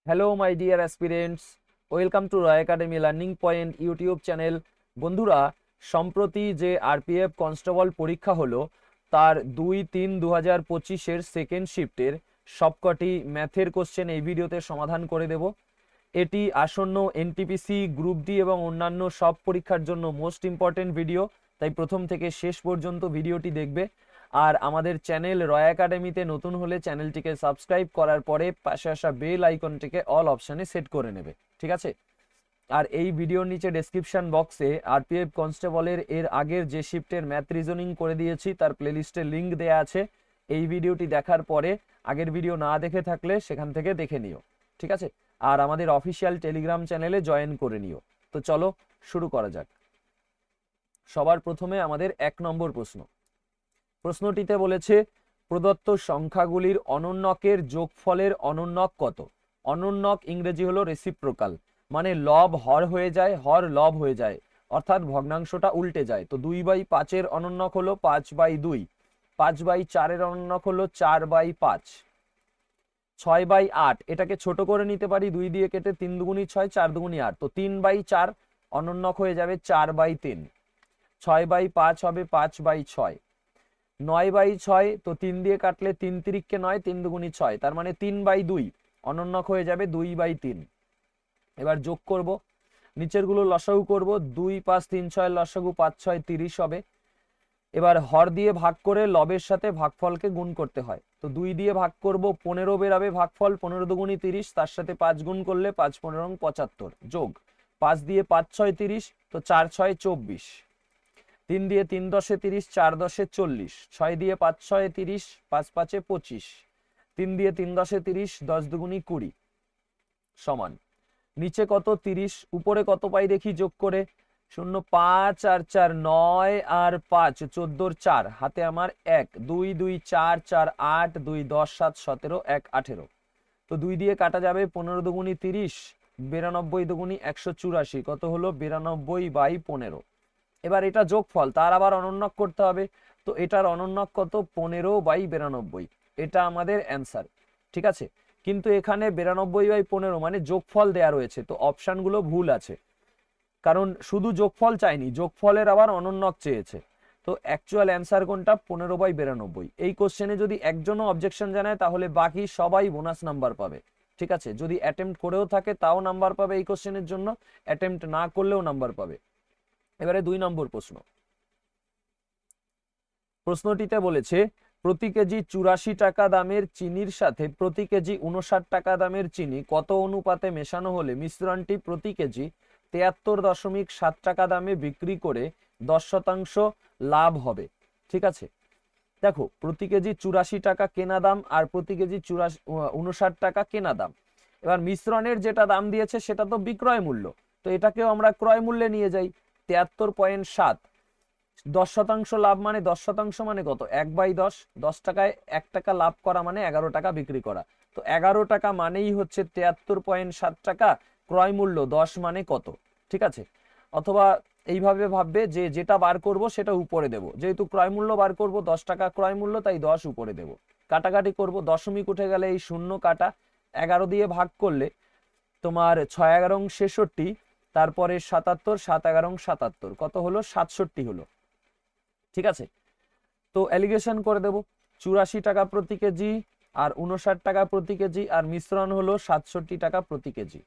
Hello my dear aspirants, welcome to Roy academy learning point YouTube channel. বন্ধুরা, সম্প্রতি যে RPF constable পরীক্ষা হলো তার 2-3-2025-এর সেকেন্ড শিফটের সবকটি ম্যাথের কোশ্চেন এই ভিডিওতে সমাধান করে দেব। এটি আসন্ন এনটিপিসি, গ্রুপ ডি এবং অন্যান্য সব পরীক্ষার জন্য মোস্ট ইম্পর্টেন্ট ভিডিও, তাই প্রথম থেকে শেষ পর্যন্ত ভিডিওটি দেখবে। আর আমাদের চ্যানেল রয় একাডেমিতে নতুন হলে চ্যানেলটিকে সাবস্ক্রাইব করার পরে পাশে আসা বেল আইকনটিকে অল অপশানে সেট করে নেবে, ঠিক আছে? আর এই ভিডিওর নিচে ডেসক্রিপশন বক্সে আরপিএফ কনস্টেবলের এর আগের যে শিফটের ম্যাথ রিজনিং করে দিয়েছি তার প্লেলিস্টের লিঙ্ক দেয়া আছে। এই ভিডিওটি দেখার পরে আগের ভিডিও না দেখে থাকলে সেখান থেকে দেখে নিও, ঠিক আছে? আর আমাদের অফিসিয়াল টেলিগ্রাম চ্যানেলে জয়েন করে নিও। তো চলো শুরু করা যাক। সবার প্রথমে আমাদের 1 নম্বর প্রশ্ন। প্রশ্নটিতে বলেছে প্রদত্ত সংখ্যাগুলির অনন্যকের যোগফলের অনন্যক কত? অনন্যক ইংরেজি হলো রেসিপ্রোকাল, মানে লব হর হয়ে যায়, হর লব হয়ে যায়, অর্থাৎ ভগ্নাংশটা উল্টে যায়। তো 2/5-এর অনন্যক হলো 5/2, 5/4-এর অনন্যক হলো 4/5, 6/8 এটাকে ছোট করে নিতে পারি 2 দিয়ে কেটে, 3 দুগুণী 6, 4 দুগুণী 8, তো 3/4 অনন্যক হয়ে যাবে 4/3, 6/5 হবে 5/6, 9/6, তো 3 দিয়ে কাটলে 3 তিরিককে 9, 3 দুগুণী 6, তার মানে 3/2 অনন্যক হয়ে যাবে 2/3। এবার যোগ করব, নিচের গুলো লসাগু করব, 2 5 3 6 লসাগু 5 6 30 হবে। এবার হর দিয়ে ভাগ করে লবের সাথে ভাগফলকে গুণ করতে হয়, তো 2 দিয়ে ভাগ করব, 15 বেরাবে ভাগফল, 15 দুগুণী 30, তার সাথে 5 গুণ করলে 5 15 75, যোগ 5 দিয়ে 5 6 30, তো 4 6 24, 3 দিয়ে 3 10 30, 4 10 40, 6 দিয়ে 5 6 30, 5 5 25, 3 দিয়ে 3 10 30, 10 দুগুণী 20, সমান নিচে কত 30, উপরে কত পাই দেখি যোগ করে, 0 5 আর 4 9 আর 5 14 4, হাতে আমার 1, 2 2 4 4 8, 2 10 7 17 1 18, তো 2 দিয়ে কাটা যাবে, 15 দুগুণী 30, 92 দুগুণী 184, কত হলো 92/15। এবার এটা যোগফল, তার আবার অনন্যক করতে হবে, তো এটার অনন্যক কত 15/92, এটা আমাদের অ্যান্সার, ঠিক আছে? কিন্তু এখানে 92/15 মানে যোগফল দেয়া রয়েছে, তো অপশানগুলো ভুল আছে, কারণ শুধু যোগফল চাইনি, যোগফলের আবার অনন্যক চেয়েছে। তো অ্যাকচুয়াল অ্যান্সার কোনটা 15/92। এই কোশ্চেনে যদি একজনও অবজেকশন জানায় তাহলে বাকি সবাই বোনাস নাম্বার পাবে, ঠিক আছে? যদি অ্যাটেম্প্ট করেও থাকে তাও নাম্বার পাবে এই কোশ্চেনের জন্য, অ্যাটেম্প্ট না করলেও নাম্বার পাবে। এবারে 2 নম্বর প্রশ্ন। প্রশ্নটিতে বলেছে প্রতি কেজি 84 টাকা দামের চিনির সাথে প্রতি কেজি 59 টাকা দামের চিনি কত অনুপাতে মেশানো হলে মিশ্রণটি প্রতি কেজি 73.7 টাকা দামে বিক্রি করে 10% লাভ হবে, ঠিক আছে? দেখো, প্রতি কেজি 84 টাকা কেনা দাম আর প্রতি কেজি 59 টাকা কেনা দাম। এবার মিশ্রণের যেটা দাম দিয়েছে সেটা তো বিক্রয় মূল্য, তো এটাকেও আমরা ক্রয় মূল্যে নিয়ে যাই। 73.7, 10% লাভ মানে 10% মানে কত 1/10, 10 টাকায় 1 টাকা লাভ করা মানে 11 টাকা বিক্রি করা, তো 11 টাকা মানেই হচ্ছে 73.7 টাকা, ক্রয় মূল্য 10 মানে কত, ঠিক আছে? অথবা এইভাবে ভাববে যে যেটা বার করব সেটা উপরে দেব, যেহেতু ক্রয় মূল্য বার করব 10 টাকা ক্রয় মূল্য, তাই 10 উপরে দেব। কাটাকাটি করব, দশমিক উঠে গেলে এই শূন্য কাটা, 11 দিয়ে ভাগ করলে তোমার 6 11 66, তারপরে 77, 7 11 77, কত হলো 67 হলো, ঠিক আছে? তো অ্যালিগেশন করে দেব, 84 টাকা প্রতি কেজি আর 59 টাকা প্রতি কেজি, আর মিশ্রণ হলো 67 টাকা প্রতি কেজি।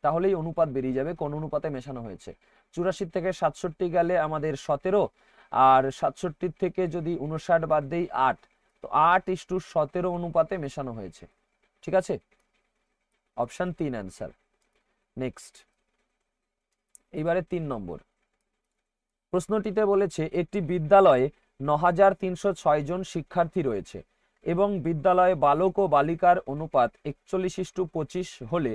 তাহলেই অনুপাত বেরিয়ে যাবে কোন অনুপাতে মেশানো হয়েছে। 84 থেকে 67 গেলে আমাদের 17, আর 67 থেকে যদি 59 বাদ দেই 8, তো 8:17 অনুপাতে মেশানো হয়েছে, ঠিক আছে? Option 3 answer. নেক্সট, এইবারে 3 নম্বর প্রশ্নটিতে বলেছে একটি বিদ্যালয়ে 9306 জন শিক্ষার্থী রয়েছে এবং বিদ্যালয়ে বালক ও বালিকার অনুপাত 41:25 হলে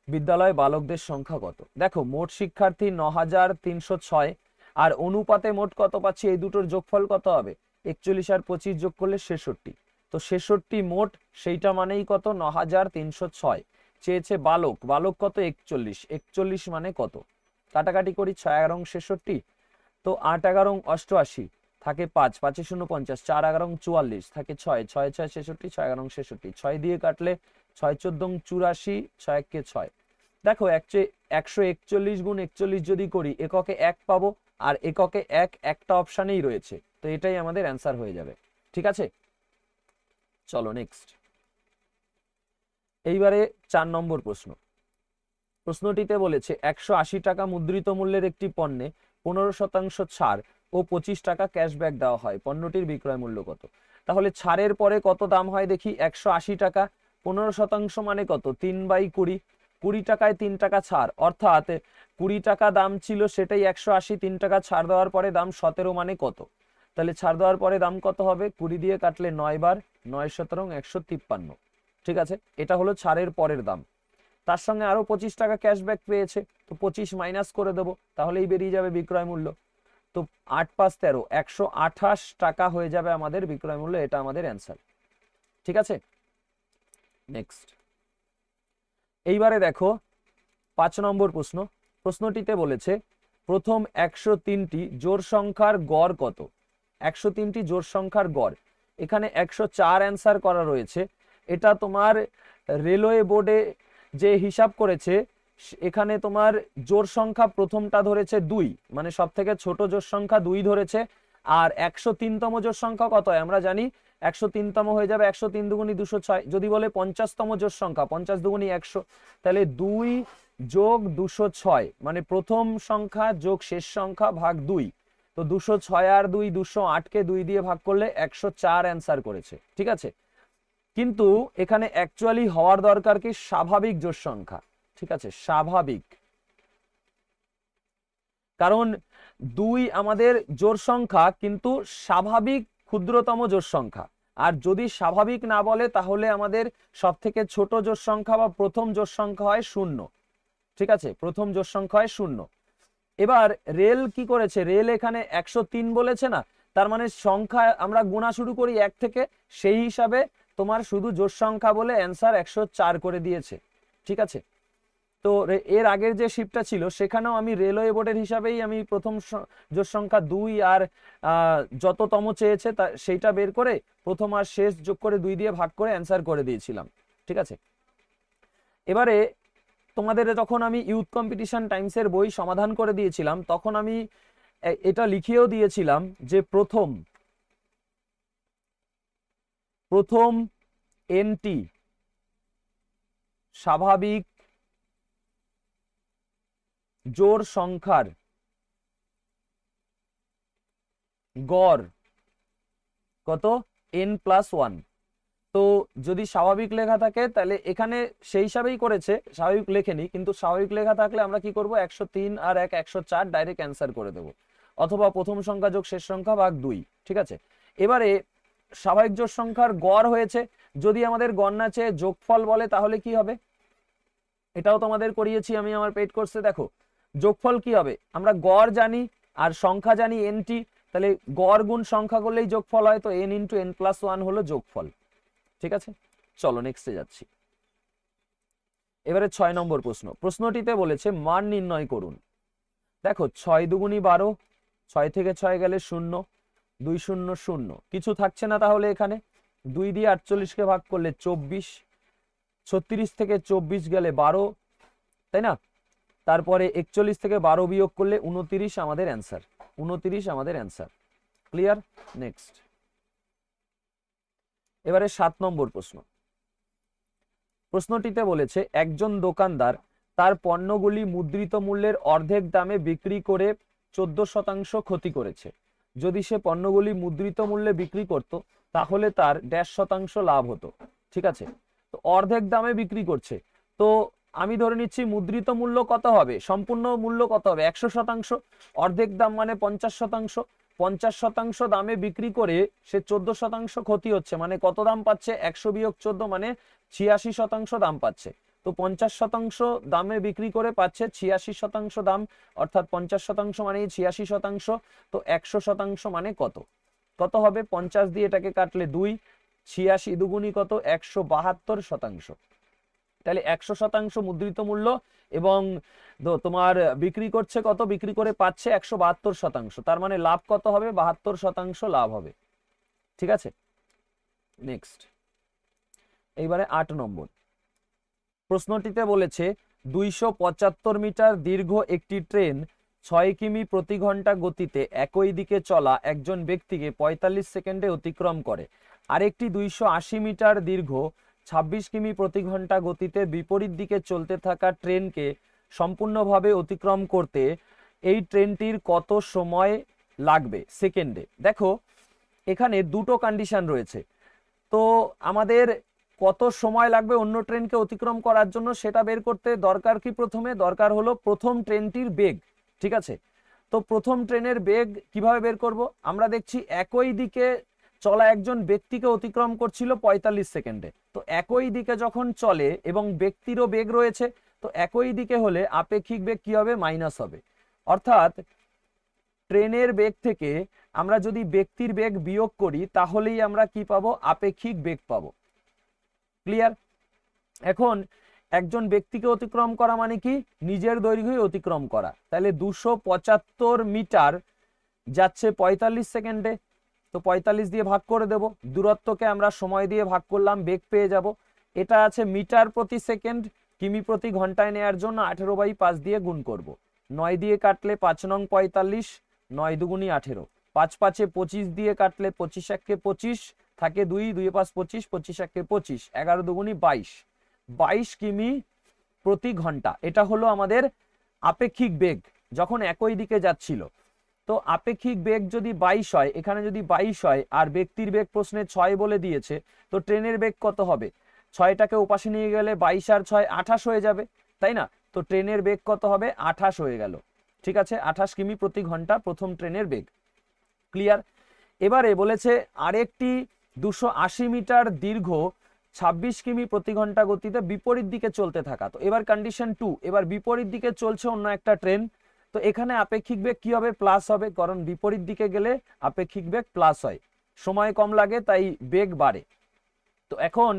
বিদ্যালয়ে বালকদের সংখ্যা কত? দেখো, মোট শিক্ষার্থী 9306 আর অনুপাতে মোট কত পাচ্ছি, এই দুটোর যোগফল কত হবে? 41 আর 25 যোগ করলে 66, তো 66 মোট, সেইটা মানেই কত 9306। চেয়েছে বালক, বালক কত 41, 41 মানে কত? কাটাকাটি করি, 6 11 66, তো 8 11 88, থাকে 5, 5 0 50, 4 11 44, থাকে 6, 6 6 66, 6 11 66, 6 দিয়ে কাটলে 6×4 = 84, 6 × 6। দেখো 141 গুণ 41 যদি করি এককে 1 পাবো, আর এককে 1 একটা অপশানেই রয়েছে, তো এটাই আমাদের অ্যান্সার হয়ে যাবে। ঠিক আছে, চলো নেক্সট। এইবারে 4 নম্বর প্রশ্ন। প্রশ্নটিতে বলেছে 180 টাকা মুদ্রিত মূল্যের একটি পণ্যে 15% ছাড় ও 25 টাকা ক্যাশব্যাক দেওয়া হয়, পণ্যটির বিক্রয় মূল্য কত? তাহলে ছাড়ের পরে কত দাম হয় দেখি। 180 টাকা, 15% মানে কত? 3/20, 20 টাকায় 3 টাকা ছাড়, অর্থাৎ 20 টাকা দাম ছিল সেটাই 180, 3 টাকা ছাড় দেওয়ার পরে দাম 17 মানে কত? তাহলে ছাড় দেওয়ার পরে দাম কত হবে? 20 দিয়ে কাটলে 9 বার, 9 17 153। ঠিক আছে, এটা হলো ছাড়ের পরের দাম। তার সঙ্গে আরো 25 টাকা ক্যাশব্যাক পেয়েছে, তো 25 মাইনাস করে দেবো, তাহলেই বেরিয়ে যাবে বিক্রয় মূল্য। তো 8 × 5 = 13, 128 টাকা হয়ে যাবে আমাদের বিক্রয় মূল্য। এটা আমাদের অ্যান্সার। ঠিক আছে, নেক্সট। এইবারে দেখো 5 নম্বর প্রশ্ন। প্রশ্নটিতে বলেছে প্রথম 103টি জোড় সংখ্যার গড় কত? 103টি জোড় সংখ্যার গড়, এখানে 104 অ্যান্সার করা রয়েছে। এটা তোমার রেলওয়ে বোর্ডে যে হিসাব করেছে, এখানে তোমার জোড় সংখ্যা প্রথমটা ধরেছে 2, মানে সব থেকে ছোট জোড় সংখ্যা 2 ধরেছে। আর 103তম জোড় সংখ্যা কত হয় আমরা জানি, 103তম হয়ে যাবে 103 × 2 = 206। যদি বলে 50তম জোড় সংখ্যা, 50 × 2 = 100, তাহলে 2 + 206 মানে প্রথম সংখ্যা যোগ শেষ সংখ্যা ভাগ 2। তো 206 আর 2, 208কে 2 দিয়ে ভাগ করলে 104 অ্যান্সার করেছে। ঠিক আছে, কিন্তু এখানে অ্যাকচুয়ালি হওয়ার দরকার কি? স্বাভাবিক জোড় সংখ্যা। ঠিক আছে, স্বাভাবিক, কারণ 2 আমাদের জোড় সংখ্যা, কিন্তু স্বাভাবিক ক্ষুদ্রতম জোড় সংখ্যা। আর যদি স্বাভাবিক না বলে তাহলে আমাদের সব থেকে ছোট জোড় সংখ্যা বা প্রথম জোড় সংখ্যা হয় 0। ঠিক আছে, প্রথম জোড় সংখ্যা হয় 0। এবার রেল কি করেছে? রেল এখানে 103 বলেছে না, তার মানে সংখ্যা আমরা গোনা শুরু করি 1 থেকে, সেই হিসাবে তোমার শুধু জোড় সংখ্যা বলে অ্যান্সার 104 করে দিয়েছে। ঠিক আছে, তো এর আগের যে শিফটটা ছিল সেখানেও আমি রেলওয়ে বোর্ডের হিসাবেই আমি প্রথম জোড় সংখ্যা 2 আর যততম চেয়েছে সেইটা বের করে প্রথম আর শেষ যোগ করে 2 দিয়ে ভাগ করে অ্যান্সার করে দিয়েছিলাম। ঠিক আছে, এবারে তোমাদের যখন আমি ইউথ কম্পিটিশন টাইমসের বই সমাধান করে দিয়েছিলাম, তখন আমি এটা লিখিয়েও দিয়েছিলাম যে প্রথম এনটি স্বাভাবিক জোড় সংখ্যার গড় কত? n+1। তো যদি স্বাভাবিক লেখা থাকে তাহলে এখানে সেই হিসাবেই করেছে, স্বাভাবিক লেখেনি, কিন্তু স্বাভাবিক লেখা থাকলে আমরা কি করব? 103 আর 1 104 ডাইরেক্ট অ্যান্সার করে দেব, অথবা প্রথম সংখ্যা যোগ শেষ সংখ্যা ভাগ 2। ঠিক আছে, এবারে স্বাভাবিক জোড় সংখ্যার গড় হয়েছে, যদি আমাদের গণনা চেয়ে যোগফল বলে তাহলে কি হবে? এটাও তোমাদের করিয়েছি আমি আমার পেইড কোর্সে। দেখো যোগফল কি হবে, আমরা গড় জানি আর সংখ্যা জানি nটি, তাহলে গড় গুণ সংখ্যা করলেই যোগফল হয়, তো n × n+1 হলো যোগফল। ঠিক আছে, চলো নেক্সটে যাচ্ছি। এবারে 6 নম্বর প্রশ্ন। প্রশ্নটিতে বলেছে মান নির্ণয় করুন। দেখো 6 × 2 = 12, 6 থেকে 6 গেলে 0, 2 0 0, কিছু থাকছে না, তাহলে এখানে 2 দিয়ে 48কে ভাগ করলে 24, 36 থেকে 24 গেলে 12, তাই না? তারপরে 41 থেকে 12 বিয়োগ করলে 29 আমাদের অ্যান্সার, 29 আমাদের অ্যান্সার। ক্লিয়ার? নেক্সট। এবারে 7 নম্বর প্রশ্ন। প্রশ্নটিতে বলেছে একজন দোকানদার তার পণ্যগুলি মুদ্রিত মূল্যের অর্ধেক দামে বিক্রি করে 14% ক্ষতি করেছে। যদি সে পণ্যগুলি মুদ্রিত মূল্যে বিক্রি করত তাহলে তার -% লাভ হতো। ঠিক আছে, তো অর্ধেক দামে বিক্রি করছে, তো আমি ধরে নিচ্ছি মুদ্রিত মূল্য কত হবে, সম্পূর্ণ মূল্য কত হবে? 100%। অর্ধেক দাম মানে 50%। 50% দামে বিক্রি করে সে 14% ক্ষতি হচ্ছে, মানে কত দাম পাচ্ছে? 100 বিয়োগ 14 মানে 86% দাম পাচ্ছে। তো 50% দামে বিক্রি করে পাচ্ছে 86% দাম, অর্থাৎ 50% মানে 86%। তো 100% মানে কত? কত হবে? 50 দিয়ে এটাকে কাটলে 2, 86 দুগুণী কত? 172%। তাহলে 100% মুদ্রিত মূল্য এবং তোমার বিক্রি করছে কত? বিক্রি করে পাচ্ছে 172%, তার মানে লাভ কত হবে? 72% লাভ হবে। ঠিক আছে, নেক্সট। এইবারে 8 নম্বর। প্রশ্নটিতে বলেছে 275 মিটার দীর্ঘ একটি ট্রেন 6 কিমি প্রতি ঘন্টা গতিতে একই দিকে চলা একজন ব্যক্তিকে 45 সেকেন্ডে অতিক্রম করে। আরেকটি 280 মিটার দীর্ঘ 26 কিমি প্রতি ঘন্টা গতিতে বিপরীত দিকে চলতে থাকা ট্রেনকে সম্পূর্ণভাবে অতিক্রম করতে এই ট্রেনটির কত সময় লাগবে সেকেন্ডে। দেখো এখানে দুটো কন্ডিশন রয়েছে, তো আমাদের কত সময় লাগবে অন্য ট্রেনকে অতিক্রম করার জন্য সেটা বের করতে দরকার কি, প্রথমে দরকার হলো প্রথম ট্রেনটির বেগ। ঠিক আছে, তো প্রথম ট্রেনের বেগ কিভাবে বের করব? আমরা দেখছি একই দিকে চলা একজন ব্যক্তিকে অতিক্রম করছিল 45 সেকেন্ডে। তো একই দিকে যখন চলে এবং ব্যক্তিরও বেগ রয়েছে, তো একই দিকে হলে আপেক্ষিক বেগ কি হবে? মাইনাস হবে। অর্থাৎ ট্রেনের বেগ থেকে আমরা যদি ব্যক্তির বেগ বিয়োগ করি তাহলেই আমরা কি পাবো? আপেক্ষিক বেগ পাবো। ক্লিয়ার? এখন একজন ব্যক্তিকে অতিক্রম করা মানে কি? নিজের দৈর্ঘ্যই অতিক্রম করা। তাহলে 275 মিটার যাচ্ছে 45 সেকেন্ডে, তো 45 দিয়ে ভাগ করে দেব, দূরত্বকে আমরা সময় দিয়ে ভাগ করলাম, বেগ পেয়ে যাব। এটা আছে মিটার প্রতি সেকেন্ড, কিমি প্রতি ঘন্টায় নেওয়ার জন্য 18/5 দিয়ে গুণ করব। 9 দিয়ে কাটলে 5 নং 45, 9 দুগুণি 18, 5 5 25 দিয়ে কাটলে 25 1 25 থাকে 2, 2 5 25, 25 1 25, 11 দুগুণি 22, 22 কিমি প্রতি ঘন্টা। এটা হলো আমাদের আপেক্ষিক বেগ যখন একই দিকে যাচ্ছিল। তো আপেক্ষিক বেগ যদি 22 হয়, এখানে যদি 22 হয় আর ব্যক্তির বেগ প্রশ্নে 6 বলে দিয়েছে, তো ট্রেনের বেগ কত হবে? 6টাকে ওপাশে নিয়ে গেলে 22 আর 6 28 হয়ে যাবে, তাই না? তো ট্রেনের বেগ কত হবে? 28 হয়ে গেল। ঠিক আছে, 28 কিমি প্রতি ঘন্টা প্রথম ট্রেনের বেগ। ক্লিয়ার? এবারে বলেছে আরেকটি 280 মিটার দীর্ঘ 26 কিমি প্রতি ঘন্টা গতিতে বিপরীত দিকে চলতে থাকা। তো এবার কন্ডিশন 2, এবার বিপরীত দিকে চলছে অন্য একটা ট্রেন, তো এখানে আপেক্ষিক বেগ কি হবে? প্লাস হবে, কারণ বিপরীত দিকে গেলে আপেক্ষিক বেগ প্লাস হয়, সময় কম লাগে তাই বেগ বাড়ে। তো এখন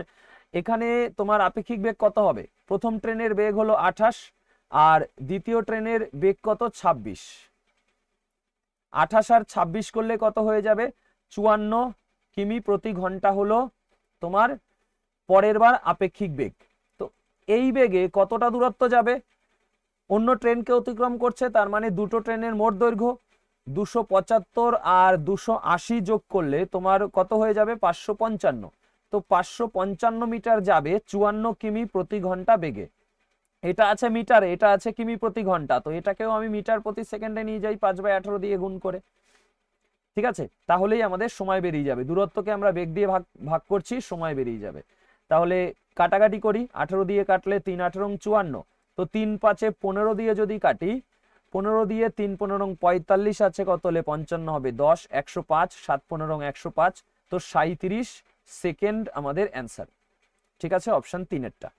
এখানে তোমার আপেক্ষিক বেগ কত হবে? প্রথম ট্রেনের বেগ হলো 28 আর দ্বিতীয় ট্রেনের বেগ কত? 26। 28 আর 26 করলে কত হয়ে যাবে? 54 কিমি প্রতি ঘন্টা হলো তোমার পরের বার আপেক্ষিক বেগ। তো এই বেগে কতটা দূরত্ব যাবে? অন্য ট্রেনকে অতিক্রম করছে, তার মানে দুটো ট্রেনের মোট দৈর্ঘ্য 275 আর 280 যোগ করলে তোমার কত হয়ে যাবে? 555। তো 555 মিটার যাবে 54 কিমি প্রতি ঘন্টা বেগে। এটা আছে মিটারে, এটা আছে কিমি প্রতি ঘন্টা, তো এটাকেও আমি মিটার প্রতি সেকেন্ডে নিয়ে যাই 5/18 দিয়ে গুণ করে। ঠিক আছে, তাহলেই আমাদের সময় বেরিয়ে যাবে। দূরত্বকে আমরা বেগ দিয়ে ভাগ করছি, সময় বেরিয়ে যাবে। তাহলে কাটাকাটি করি, 18 দিয়ে কাটলে 3 18 54, তো 3 5 15 দিয়ে যদি কাটি, 15 দিয়ে 3 15 45 আছে, কত হলে 55 হবে? 10, 105, 7 15 105, তো 37 সেকেন্ড আমাদের অ্যান্সার। ঠিক আছে, অপশন 3 এরটা।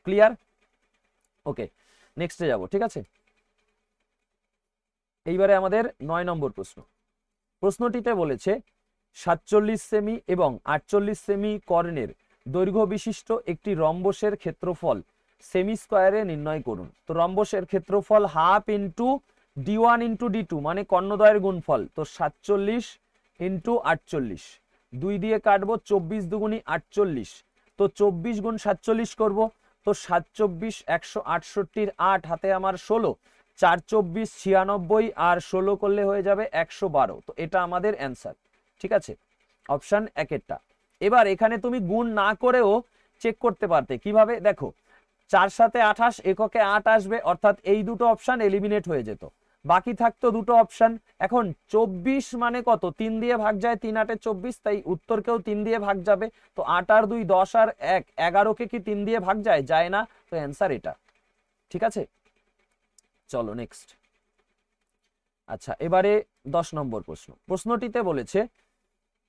ক্লিয়ার? ওকে, নেক্সটে যাব। ঠিক আছে, এইবারে আমাদের 9 নম্বর প্রশ্ন। প্রশ্নটিতে বলেছে 47 সেমি এবং 48 সেমি কর্ণের দৈর্ঘ্য বিশিষ্ট একটি রম্বসের ক্ষেত্রফল সেমি স্কয়ারে নির্ণয় করুন। তো রম্বসের ক্ষেত্রফল half into d1 into d2 মানে কর্ণদ্বয়ের গুণফল। তো 47 ইন্টু 48, 2 দিয়ে কাটবো, 24 দুগুণি 48, তো 24 গুণ 47 করব, তো 7 168 8 হাতে আমার 16, 4 24 96 আর 16 করলে হয়ে যাবে 112। তো এটা আমাদের অ্যান্সার। ঠিক আছে, অপশন 1 এরটা। এবার এখানে তুমি গুণ না করেও চেক করতে পারতে। কিভাবে? দেখো, 4 7 28, এককে 8 আসবে, অর্থাৎ এই দুটো অপশন এলিমিনেট হয়ে যেত, বাকি থাকতো দুটো অপশন। এখন 24 মানে কত? 3 দিয়ে ভাগ যায়, 3 8 24, তাই উত্তরকেও 3 দিয়ে ভাগ যাবে। তো 8 আর 2 10 আর 1 11কে কি 3 দিয়ে ভাগ যায়? যায় না, তো অ্যান্সার এটা। ঠিক আছে, চলো নেক্সট। আচ্ছা, এবারে 10 নম্বর প্রশ্ন। প্রশ্নটিতে বলেছে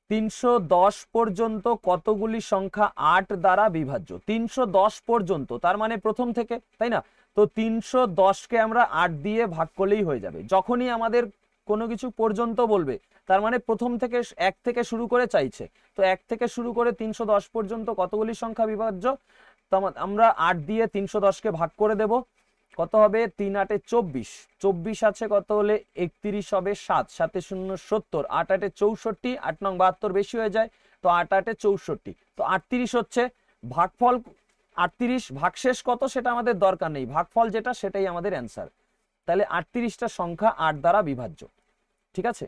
310 পর্যন্ত কতগুলি সংখ্যা 8 দ্বারা বিভাজ্য? 310 পর্যন্ত, তার মানে প্রথম থেকে, তাই না? তো 310কে আমরা 8 দিয়ে ভাগ করলেই হয়ে যাবে। যখনই আমাদের কোনো কিছু পর্যন্ত বলবে, তার মানে প্রথম থেকে 1 থেকে শুরু করে চাইছে। তো 1 থেকে শুরু করে 310 পর্যন্ত কতগুলি সংখ্যা বিভাজ্য? তো আমরা 8 দিয়ে 310কে ভাগ করে দেব। কত হবে? 3 8 24, 24 আছে, কত হলে 31 হবে 7, 7 0 70, 8 8 64, 8 9 72 বেশি হয়ে যায়, তো 8 8 64, তো 38 হচ্ছে। ভাগফল 38 ভাগশেষ কত সেটা আমাদের দরকার নেই, ভাগফল যেটা সেটাই আমাদের অ্যান্সার। তাহলে 38টা সংখ্যা 8 দ্বারা বিভাজ্য। ঠিক আছে,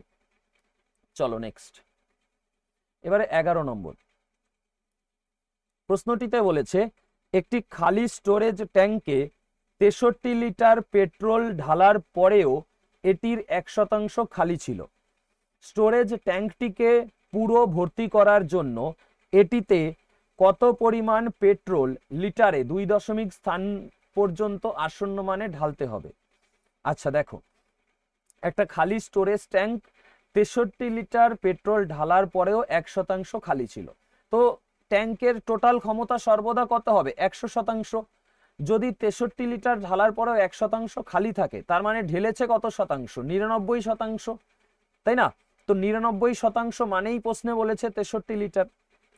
চলো নেক্সট। এবারে 11 নম্বর প্রশ্নটিতে বলেছে একটি খালি স্টোরেজ ট্যাঙ্কে 63 লিটার পেট্রোল ঢালার পরেও এটির 1% খালি ছিল। স্টোরেজ ট্যাঙ্কটিকে পুরো ভর্তি করার জন্য এটিতে কত পরিমাণ পেট্রোল লিটারে 2 স্থান পর্যন্ত আসন্ন মানে ঢালতে হবে? আচ্ছা দেখো, একটা খালি স্টোরেজ ট্যাঙ্ক 63 লিটার পেট্রোল ঢালার পরেও 1% খালি ছিল। তো ট্যাঙ্কের টোটাল ক্ষমতা সর্বদা কত হবে? 100%। যদি 63 লিটার ঢালার পরেও 1% খালি থাকে, তার মানে ঢেলেছে কত শতাংশ? 99%, তাই না? তো 99% মানেই প্রশ্নে বলেছে 63 লিটার,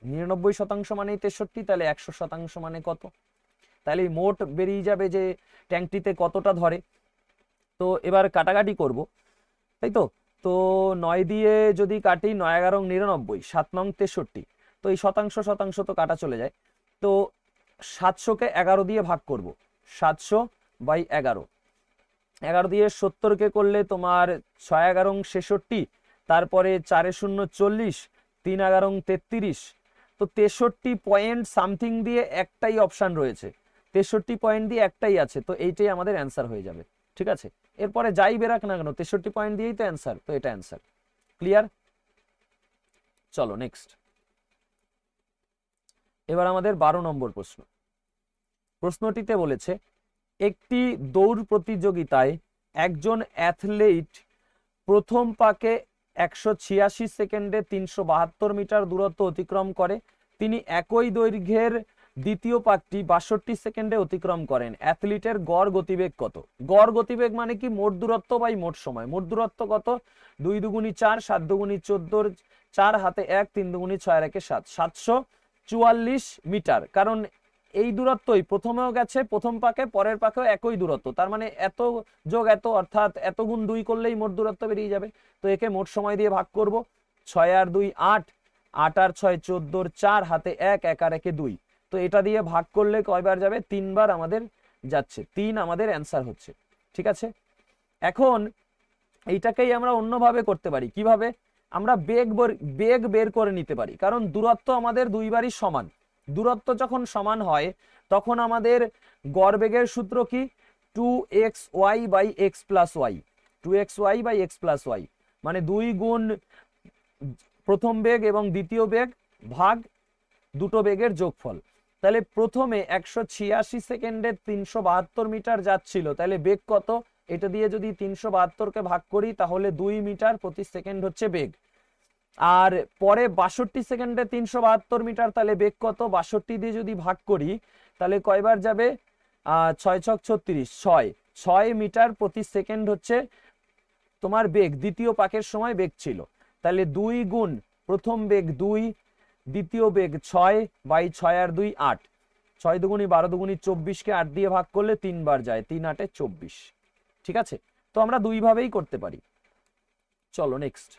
99% মানেই 63, তাহলে 100% মানে কত? তাহলে মোট বেরিয়ে যাবে যে ট্যাঙ্কটিতে কতটা ধরে। তো এবার কাটাকাটি করব, তাই তো। তো 9 দিয়ে যদি কাটি, 9 11 99, 7 9 63, তো এই শতাংশ শতাংশ তো কাটা চলে যায়। তো 700-কে 11 দিয়ে ভাগ করব, 700/11, 11 দিয়ে 70-কে করলে তোমার 6 11 66, তারপরে 4 0 40, 3 11 33, তো 63 পয়েন্ট সামথিং দিয়ে একটাই অপশান রয়েছে, 63 পয়েন্ট দিয়ে একটাই আছে, তো এইটাই আমাদের অ্যান্সার হয়ে যাবে। ঠিক আছে, এরপরে যাই বেরাক না কেন 63 পয়েন্ট দিয়েই তো অ্যান্সার, তো এটা অ্যান্সার। ক্লিয়ার? চলো নেক্সট। এবার আমাদের 12 নম্বর প্রশ্ন। প্রশ্নটিতে বলেছে একটি দৌড় প্রতিযোগিতায় একজন অ্যাথলিট প্রথম পাকে 186 সেকেন্ডে 372 মিটার দূরত্ব অতিক্রম করে। তিনি একই দৈর্ঘ্যের দ্বিতীয় পাকটি 62 সেকেন্ডে অতিক্রম করেন। অ্যাথলিটের গড় গতিবেগ কত? গড় গতিবেগ মানে কি? মোট দূরত্ব বাই মোট সময়। মোট দূরত্ব কত? 2 দুগুণি 4, 7 দুগুণি 14, 4 হাতে 1, 3 দুগুণি 6 আর 1 7, 744 মিটার। কারণ এই দূরত্বই প্রথমেও গেছে প্রথম পাকে, পরের পাকেও একই দূরত্ব, তার মানে এত যোগ এত, অর্থাৎ এত গুণ 2 করলেই মোট দূরত্ব বেরিয়ে যাবে। তো একে মোট সময় দিয়ে ভাগ করব, 6 আর 2 8, 8 আর 6 14, 4 হাতে 1, 1 আর 1 2, তো এটা দিয়ে ভাগ করলে কয়বার যাবে? 3 বার আমাদের যাচ্ছে, 3 আমাদের অ্যান্সার হচ্ছে। ঠিক আছে, এখন এইটাকেই আমরা অন্যভাবে করতে পারি। কিভাবে? আমরা বেগ বের করে নিতে পারি, কারণ দূরত্ব আমাদের দুইবারই সমান। দূরত্ব যখন সমান হয় তখন আমাদের গড় বেগের সূত্র কি? 2xy/x+y, 2xy/x+y, মানে 2 গুণ প্রথম বেগ এবং দ্বিতীয় বেগ ভাগ দুটো বেগের যোগফল। তাহলে প্রথমে 186 সেকেন্ডে 372 মিটার যাচ্ছিল, তাহলে বেগ কত? এটা দিয়ে যদি 372-কে ভাগ করি তাহলে 2 মিটার প্রতি সেকেন্ড হচ্ছে বেগ। আর পরে 62 সেকেন্ডে 372 মিটার, তাহলে বেগ কত? 62 দিয়ে যদি ভাগ করি তাহলে কয়বার যাবে? 6 6 36, 6 মিটার প্রতি সেকেন্ড হচ্ছে তোমার বেগ। দ্বিতীয় পাকের সময় বেগ ছিল, তাহলে 2 গুণ প্রথম বেগ 2, দ্বিতীয় বেগ 6/6 আর 2 8, 6 দুগুণি 12 দুগুণি 24-কে 8 দিয়ে ভাগ করলে 3 বার যায়, 3 8 24। ঠিক আছে, তো আমরা দুই ভাবেই করতে পারি। চলো নেক্সট।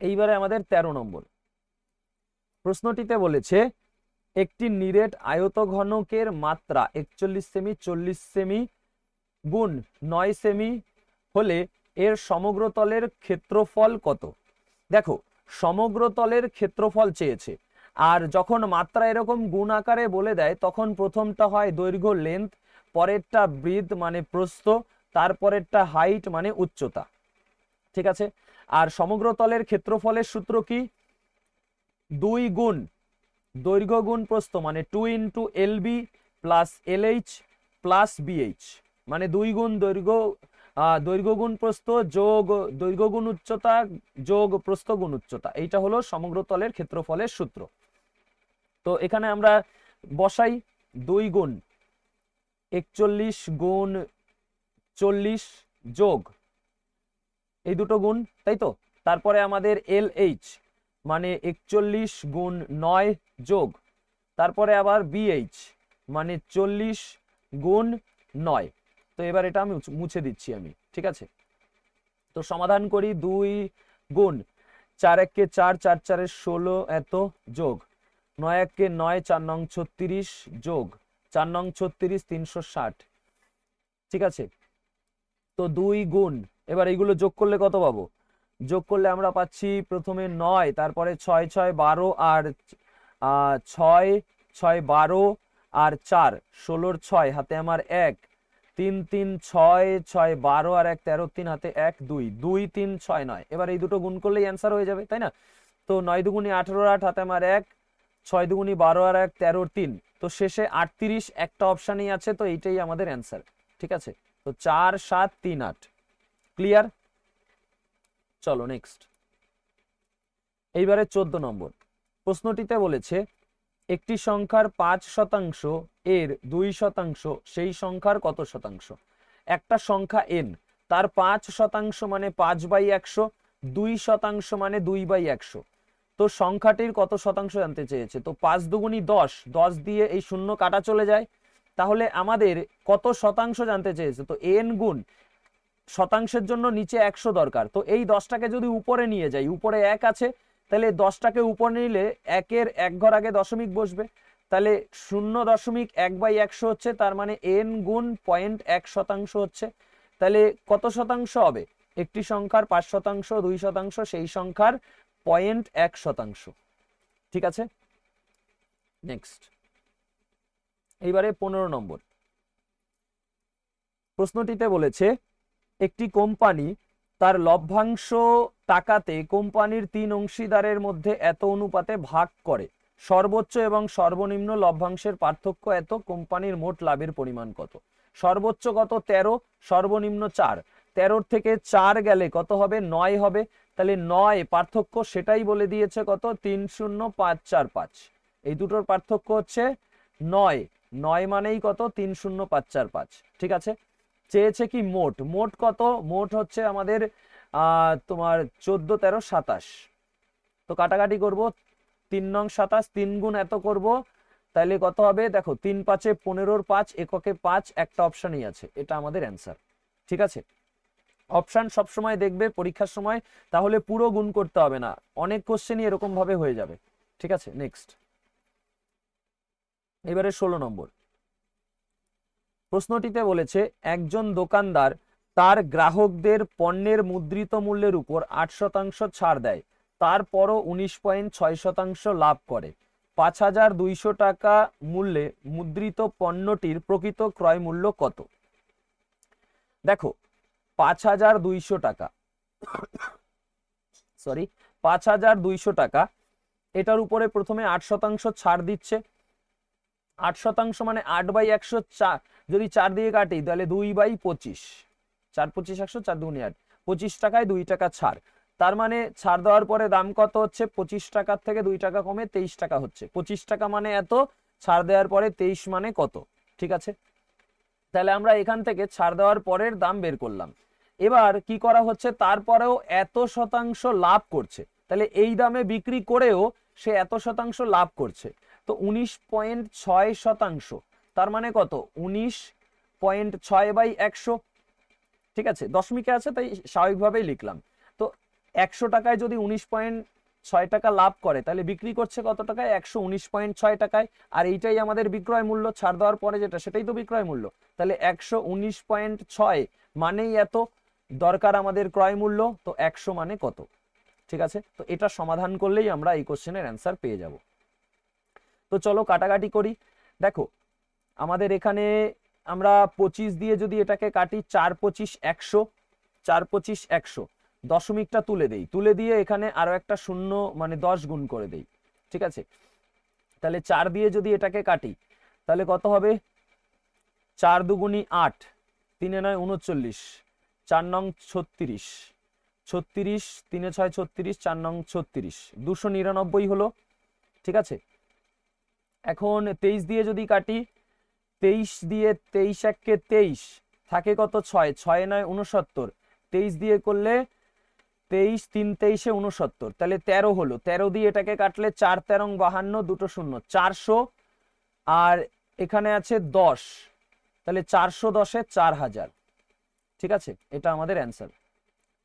এইবারে আমাদের 13 নম্বর প্রশ্নটিতে বলেছে একটি নিরেট আয়তঘনকের মাত্রা 41 সেমি 40 সেমি গুণ 9 সেমি হলে এর সমগ্র তলের ক্ষেত্রফল কত? দেখো, সমগ্র তলের ক্ষেত্রফল চেয়েছে, আর যখন মাত্রা এরকম গুণ আকারে বলে দেয় তখন প্রথমটা হয় দৈর্ঘ্য লেন্থ, পরেরটা ব্রিথ মানে প্রস্থ, তারপরেরটা হাইট মানে উচ্চতা। ঠিক আছে, আর সমগ্র তলের ক্ষেত্রফলের সূত্র কি? 2 গুণ দৈর্ঘ্য গুণ প্রস্থ, মানে 2 × LB plus LH plus BH, মানে 2 গুণ দৈর্ঘ্য গুণ প্রস্থ যোগ দৈর্ঘ্য গুণ উচ্চতা যোগ প্রস্থ গুণ উচ্চতা, এইটা হলো সমগ্র তলের ক্ষেত্রফলের সূত্র। তো এখানে আমরা বসাই 2 গুণ 41 গুণ 40 যোগ এই দুটো গুণ, তাই তো। তারপরে আমাদের LH মানে 41 গুণ 9 যোগ, তারপরে আবার BH মানে 40 গুণ 9। তো এবার এটা আমি মুছে দিচ্ছি আমি। ঠিক আছে, তো সমাধান করি। 2 গুণ 4 1 4, 4 4 16 এত যোগ 9 1 কে 9, 4 নং 36 যোগ 4 নং 36 360, ঠিক আছে। তো 2 গুণ, এবার এইগুলো যোগ করলে কত পাবো? যোগ করলে আমরা পাচ্ছি প্রথমে 9, তারপরে 6 6 12 আর 6 6 12 আর 4 16 6 হাতে আমার 1, 3 3 6 6 12 আর 1 13 3 হাতে 1 2 2 3 6 9। এবার এই দুটো গুণ করলেই অ্যান্সার হয়ে যাবে, তাই না? তো 9 দুগুণি 18 8 হাতে আমার 1, 6 দুগুণি 12 আর 1 13 3, তো শেষে 38 একটা অপশানই আছে, তো এইটাই আমাদের অ্যান্সার, ঠিক আছে। তো 4 7 3 8, ক্লিয়ার। চলো নেক্সট। এইবারে 14 নম্বর প্রশ্নটিতে বলেছে একটি সংখ্যার 5% এর 2% সেই সংখ্যার কত শতাংশ? একটা সংখ্যা n, তার 5% মানে 5/100, 2% মানে 2/100। তো সংখ্যাটির কত শতাংশ জানতে চেয়েছে। তো 5 দুগুণি 10, 10 দিয়ে এই শূন্য কাটা চলে যায়, তাহলে আমাদের কত শতাংশ জানতে চেয়েছে। তো n গুণ শতাংশের জন্য নিচে 100 দরকার, তো এই 10টাকে যদি উপরে নিয়ে যাই, উপরে 1 আছে, তাহলে 10টাকে উপরে নিলে 1-এর 1 ঘর আগে দশমিক বসবে, তাহলে 0.1/100 হচ্ছে, তার মানে n গুণ 0.1% হচ্ছে। তাহলে কত শতাংশ হবে? একটি সংখ্যার 5%, 2%, সেই সংখ্যার 0.1%, ঠিক আছে। নেক্সট। এইবারে 15 নম্বর প্রশ্নটিতে বলেছে একটি কোম্পানি তার লভ্যাংশ টাকাতে কোম্পানির 3 অংশীদারের মধ্যে এত অনুপাতে ভাগ করে, সর্বোচ্চ এবং সর্বনিম্ন লভ্যাংশের পার্থক্য এত, কোম্পানির মোট লাভের পরিমাণ কত? সর্বোচ্চ কত? 13, সর্বনিম্ন 4, 13 থেকে 4 গেলে কত হবে? 9 হবে, তাহলে 9 পার্থক্য সেটাই বলে দিয়েছে কত? 30545, এই দুটোর পার্থক্য হচ্ছে 9, 9 মানেই কত? 30545, ঠিক আছে। চেয়েছে কি মোট, মোট কত? মোট হচ্ছে আমাদের তোমার 14 13 27, তো কাটাকাটি করব, 3 নং 27, 3 গুণ এত করব, তাহলে কত হবে? দেখো 3 5 15, 5 এককে 5, একটা অপশনই আছে, এটা আমাদের অ্যান্সার, ঠিক আছে। অপশন সবসময় দেখবে পরীক্ষার সময়, তাহলে পুরো গুণ করতে হবে না, অনেক কোশ্চেনই এরকম ভাবে হয়ে যাবে, ঠিক আছে। নেক্সট। এবারে 16 নম্বর প্রশ্নটিতে বলেছে একজন দোকানদার তার গ্রাহকদের পণ্যের মুদ্রিত মূল্যের উপর 8% ছাড় দেয়, তারপরও 19.6% লাভ করে। 5200 টাকা মূল্যে মুদ্রিত পণ্যটির প্রকৃত ক্রয় মূল্য কত? দেখো 5200 টাকা, সরি 5200 টাকা, এটার উপরে প্রথমে 8% ছাড় দিচ্ছে। 8% মানে 8/100, যদি 4 দিয়ে কাটি তাহলে 2/25, 4 25 100, 4 2 8, 25 টাকায় 2 টাকা ছাড়, তার মানে ছাড় দেওয়ার পরে দাম কত হচ্ছে? 25 টাকার থেকে 2 টাকা কমে 23 টাকা হচ্ছে। 25 টাকা মানে এত, ছাড় দেওয়ার পরে 23 মানে কত, ঠিক আছে। তাহলে আমরা এখান থেকে ছাড় দেওয়ার পরের দাম বের করলাম। এবার কি করা হচ্ছে? তারপরেও এত শতাংশ লাভ করছে, তাহলে এই দামে বিক্রি করেও সে এত শতাংশ লাভ করছে, তো 19.6%, তার মানে কত? 19.6/100, ঠিক আছে। দশমিকে আছে তাই স্বাভাবিকভাবেই লিখলাম। তো 100 টাকায় যদি 19.6 টাকা লাভ করে, তাহলে বিক্রি করছে কত টাকায়? 119.6 টাকায়, আর এইটাই আমাদের বিক্রয় মূল্য, ছাড় দেওয়ার পরে যেটা সেটাই তো বিক্রয় মূল্য, তাহলে 119.6 মানেই এত, দরকার আমাদের ক্রয় মূল্য, তো 100 মানে কত, ঠিক আছে। তো এটা সমাধান করলেই আমরা এই কোশ্চেনের অ্যান্সার পেয়ে যাব। তো চলো কাটাকাটি করি। দেখো আমাদের এখানে আমরা 25 দিয়ে যদি এটাকে কাটি, 4 25 100, 4 25 100, দশমিকটা তুলে দেই, তুলে দিয়ে এখানে আরো একটা শূন্য মানে 10 গুণ করে দেই, ঠিক আছে। তাহলে 4 দিয়ে যদি এটাকে কাটি তাহলে কত হবে? 4 দুগুণি 8, 3 9 39, 4 নং 36, 36 3 6 36, 4 নং 36, 299 হলো, ঠিক আছে। এখন 23 দিয়ে যদি কাটি, 23 দিয়ে 23 1 23, থাকে কত? 6, 6 9 69, 23 দিয়ে করলে 23 3 23 69, তাহলে 13 হলো। 13 দিয়ে এটাকে কাটলে 4 13 52, দুটো শূন্য 400, আর এখানে আছে 10, তাহলে 410 4000, ঠিক আছে। এটা আমাদের অ্যান্সার,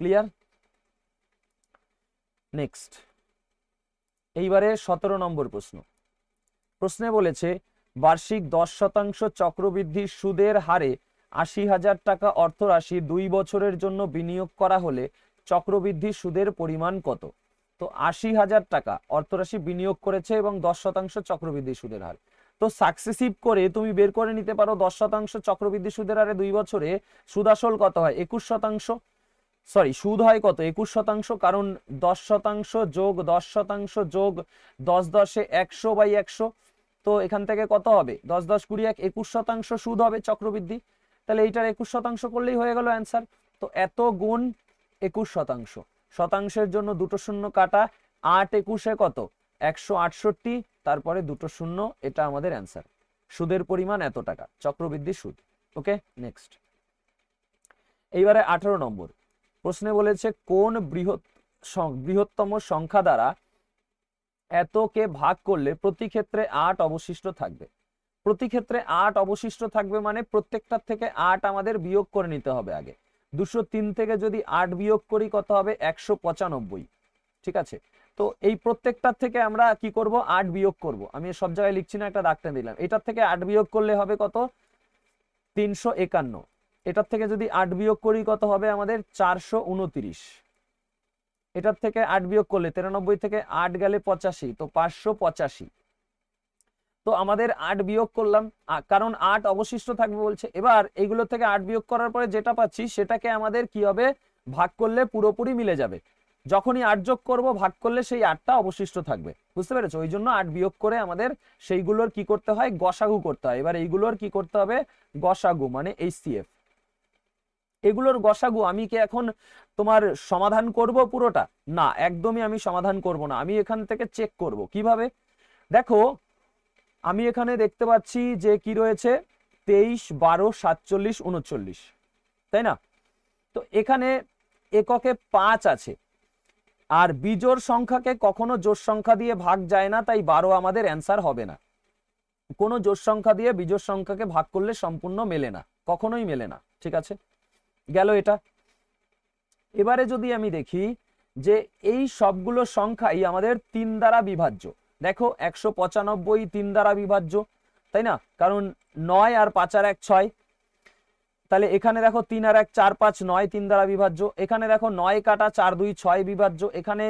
ক্লিয়ার। নেক্সট। এইবারে 17 নম্বর প্রশ্ন প্রশ্নে বলেছে বার্ষিক 10% চক্রবৃদ্ধি সুদের হারে 80,000 টাকা অর্থরাশি 2 বছরের জন্য বিনিয়োগ করা হলে চক্রবৃদ্ধি সুদের পরিমাণ কত? তো 80,000 টাকা অর্থরাশি বিনিয়োগ করেছে এবং 10% চক্রবৃদ্ধি সুদের হার। তো সাকসেসিভ করে তুমি বের করে নিতে পারো 10% চক্রবৃদ্ধি সুদের হারে 2 বছরে সুদ আসল কত হয়? 21%। সরি, সুদ হয় কত? 21%। কারণ 10% যোগ 10% যোগ 10 10 100/100। তো এখান থেকে কত হবে? 10 10 20 21% সুদ হবে চক্রবৃদ্ধি। তাহলে এইটার 21% করলেই হয়ে গেল অ্যান্সার। তো এত গুণ 21%। শতাংশের জন্য দুটো শূন্য কাটা, 8 21 কত? 168, তারপরে দুটো শূন্য, এটা আমাদের অ্যান্সার। সুদের পরিমাণ এত টাকা, চক্রবৃদ্ধি সুদ। ওকে, নেক্সট। এইবারে 18 নম্বর প্রশ্নে বলেছে কোন বৃহত্তম সংখ্যা দ্বারা এতকে ভাগ করলে প্রতি ক্ষেত্রে 8 অবশিষ্ট থাকবে? প্রতি ক্ষেত্রে 8 অবশিষ্ট থাকবে মানে প্রত্যেকটার থেকে 8 আমাদের বিয়োগ করে নিতে হবে আগে। 203 থেকে যদি 8 বিয়োগ করি কত হবে? 195। ঠিক আছে, তো এই প্রত্যেকটার থেকে আমরা কি করব? 8 বিয়োগ করব। আমি সব জায়গায় লিখছি না, একটা দাগ টেনে দিলাম। এটার থেকে 8 বিয়োগ করলে হবে কত? 351। এটার থেকে যদি 8 বিয়োগ করি কত হবে আমাদের? 429। এটার থেকে 8 বিয়োগ করলে 93 থেকে 8 গেলে 85, তো 585। তো আমাদের 8 বিয়োগ করলাম, কারণ 8 অবশিষ্ট থাকবে বলছে। এবার এইগুলো থেকে 8 বিয়োগ করার পরে যেটা পাচ্ছি সেটাকে আমাদের কি হবে? ভাগ করলে পুরোপুরি মিলে যাবে। যখনই 8 যোগ করব ভাগ করলে সেই 8টা অবশিষ্ট থাকবে। বুঝতে পেরেছো? ওই জন্য 8 বিয়োগ করে আমাদের সেইগুলোর কি করতে হয়? গসাগু করতে হয়। এবার এইগুলোর কি করতে হবে? গসাগু মানে HCF। এগুলোর গসাগু আমি কি এখন তোমার সমাধান করব পুরোটা? না, একদমই আমি সমাধান করব না। আমি এখান থেকে চেক করব। কিভাবে? দেখো, আমি এখানে দেখতে পাচ্ছি যে কি রয়েছে? 23 12 47 39, তাই না? তো এখানে এককে 5 আছে, আর বিজোড় সংখ্যাকে কখনো জোড় সংখ্যা দিয়ে ভাগ যায় না, তাই 12 আমাদের অ্যান্সার হবে না। কোনো জোড় সংখ্যা দিয়ে বিজোড় সংখ্যাকে ভাগ করলে সম্পূর্ণ মেলে না, কখনোই মেলে না। ঠিক আছে, গেল এটা। এবারে যদি আমি দেখি যে এই সবগুলো সংখ্যাই আমাদের 3 দ্বারা বিভাজ্য। দেখো 195 3 দ্বারা বিভাজ্য, তাই না? কারণ 9 আর 5 আর 1 6। তাহলে এখানে দেখো 3 আর 1 4 5 9 3 দ্বারা বিভাজ্য। এখানে দেখো 9 কাটা 4 2 6 বিভাজ্য। এখানে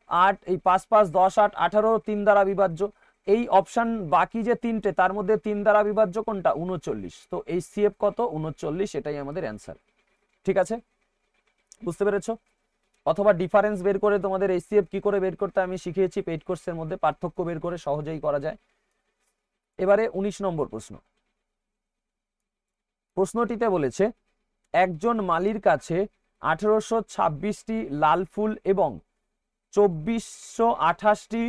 8 এই 5 5 10 8 18 3 দ্বারা বিভাজ্য। এই অপশন বাকি যে তিনটে তার মধ্যে 3 দ্বারা বিভাজ্য কোনটা? 39। তো HCF কত? 39, এটাই আমাদের অ্যান্সার। ঠিক আছে, বুঝতে পেরেছো? অথবা ডিফারেন্স বের করে তোমাদের HCF কি করে বের করতে আমি শিখিয়েছি পেইড কোর্সের মধ্যে। পার্থক্য বের করে সহজেই করা যায়। এবারে 19 নম্বর প্রশ্ন। প্রশ্নটিতে বলেছে একজন মালির কাছে 1826টি লাল ফুল এবং 2428টি